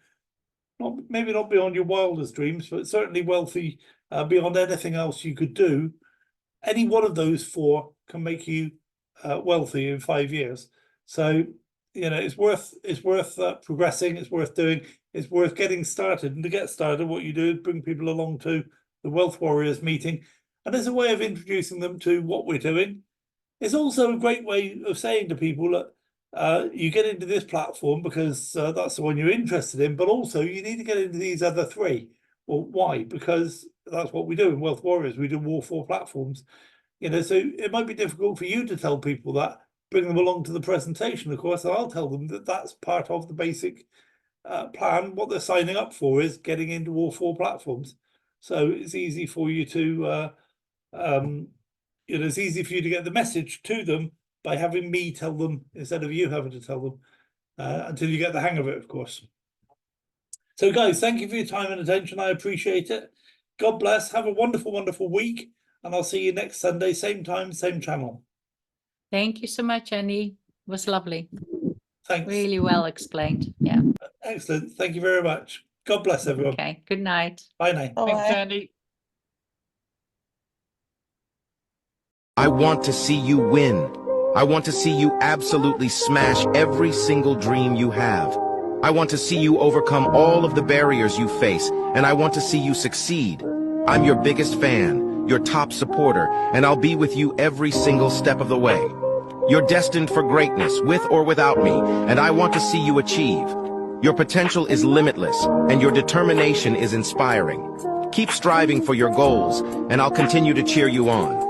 maybe not beyond your wildest dreams, but certainly wealthy beyond anything else you could do. Any one of those four can make you wealthy in 5 years. So it's worth progressing. It's worth doing. It's worth getting started. And to get started, what you do is bring people along to the Wealth Warriors meeting. And as a way of introducing them to what we're doing, it's also a great way of saying to people that you get into this platform because that's the one you're interested in, but also you need to get into these other three. Well, why? Because that's what we do in Wealth Warriors. We do all four platforms. You know, so it might be difficult for you to tell people that, bring them along to the presentation, of course, and I'll tell them that that's part of the basic plan. What they're signing up for is getting into all four platforms. So it's easy for you to, you know, it's easy for you to get the message to them by having me tell them instead of you having to tell them, until you get the hang of it, of course. So guys, thank you for your time and attention. I appreciate it. God bless. Have a wonderful, wonderful week. And I'll see you next Sunday, same time, same channel. Thank you so much, Andy. It was lovely. Thanks. Really well explained. Yeah. Excellent. Thank you very much. God bless everyone. Okay. Good night. Bye now. Bye-bye. Andy. I want to see you win. I want to see you absolutely smash every single dream you have. I want to see you overcome all of the barriers you face, and I want to see you succeed. I'm your biggest fan, your top supporter, and I'll be with you every single step of the way. You're destined for greatness, with or without me, and I want to see you achieve. Your potential is limitless, and your determination is inspiring. Keep striving for your goals, and I'll continue to cheer you on.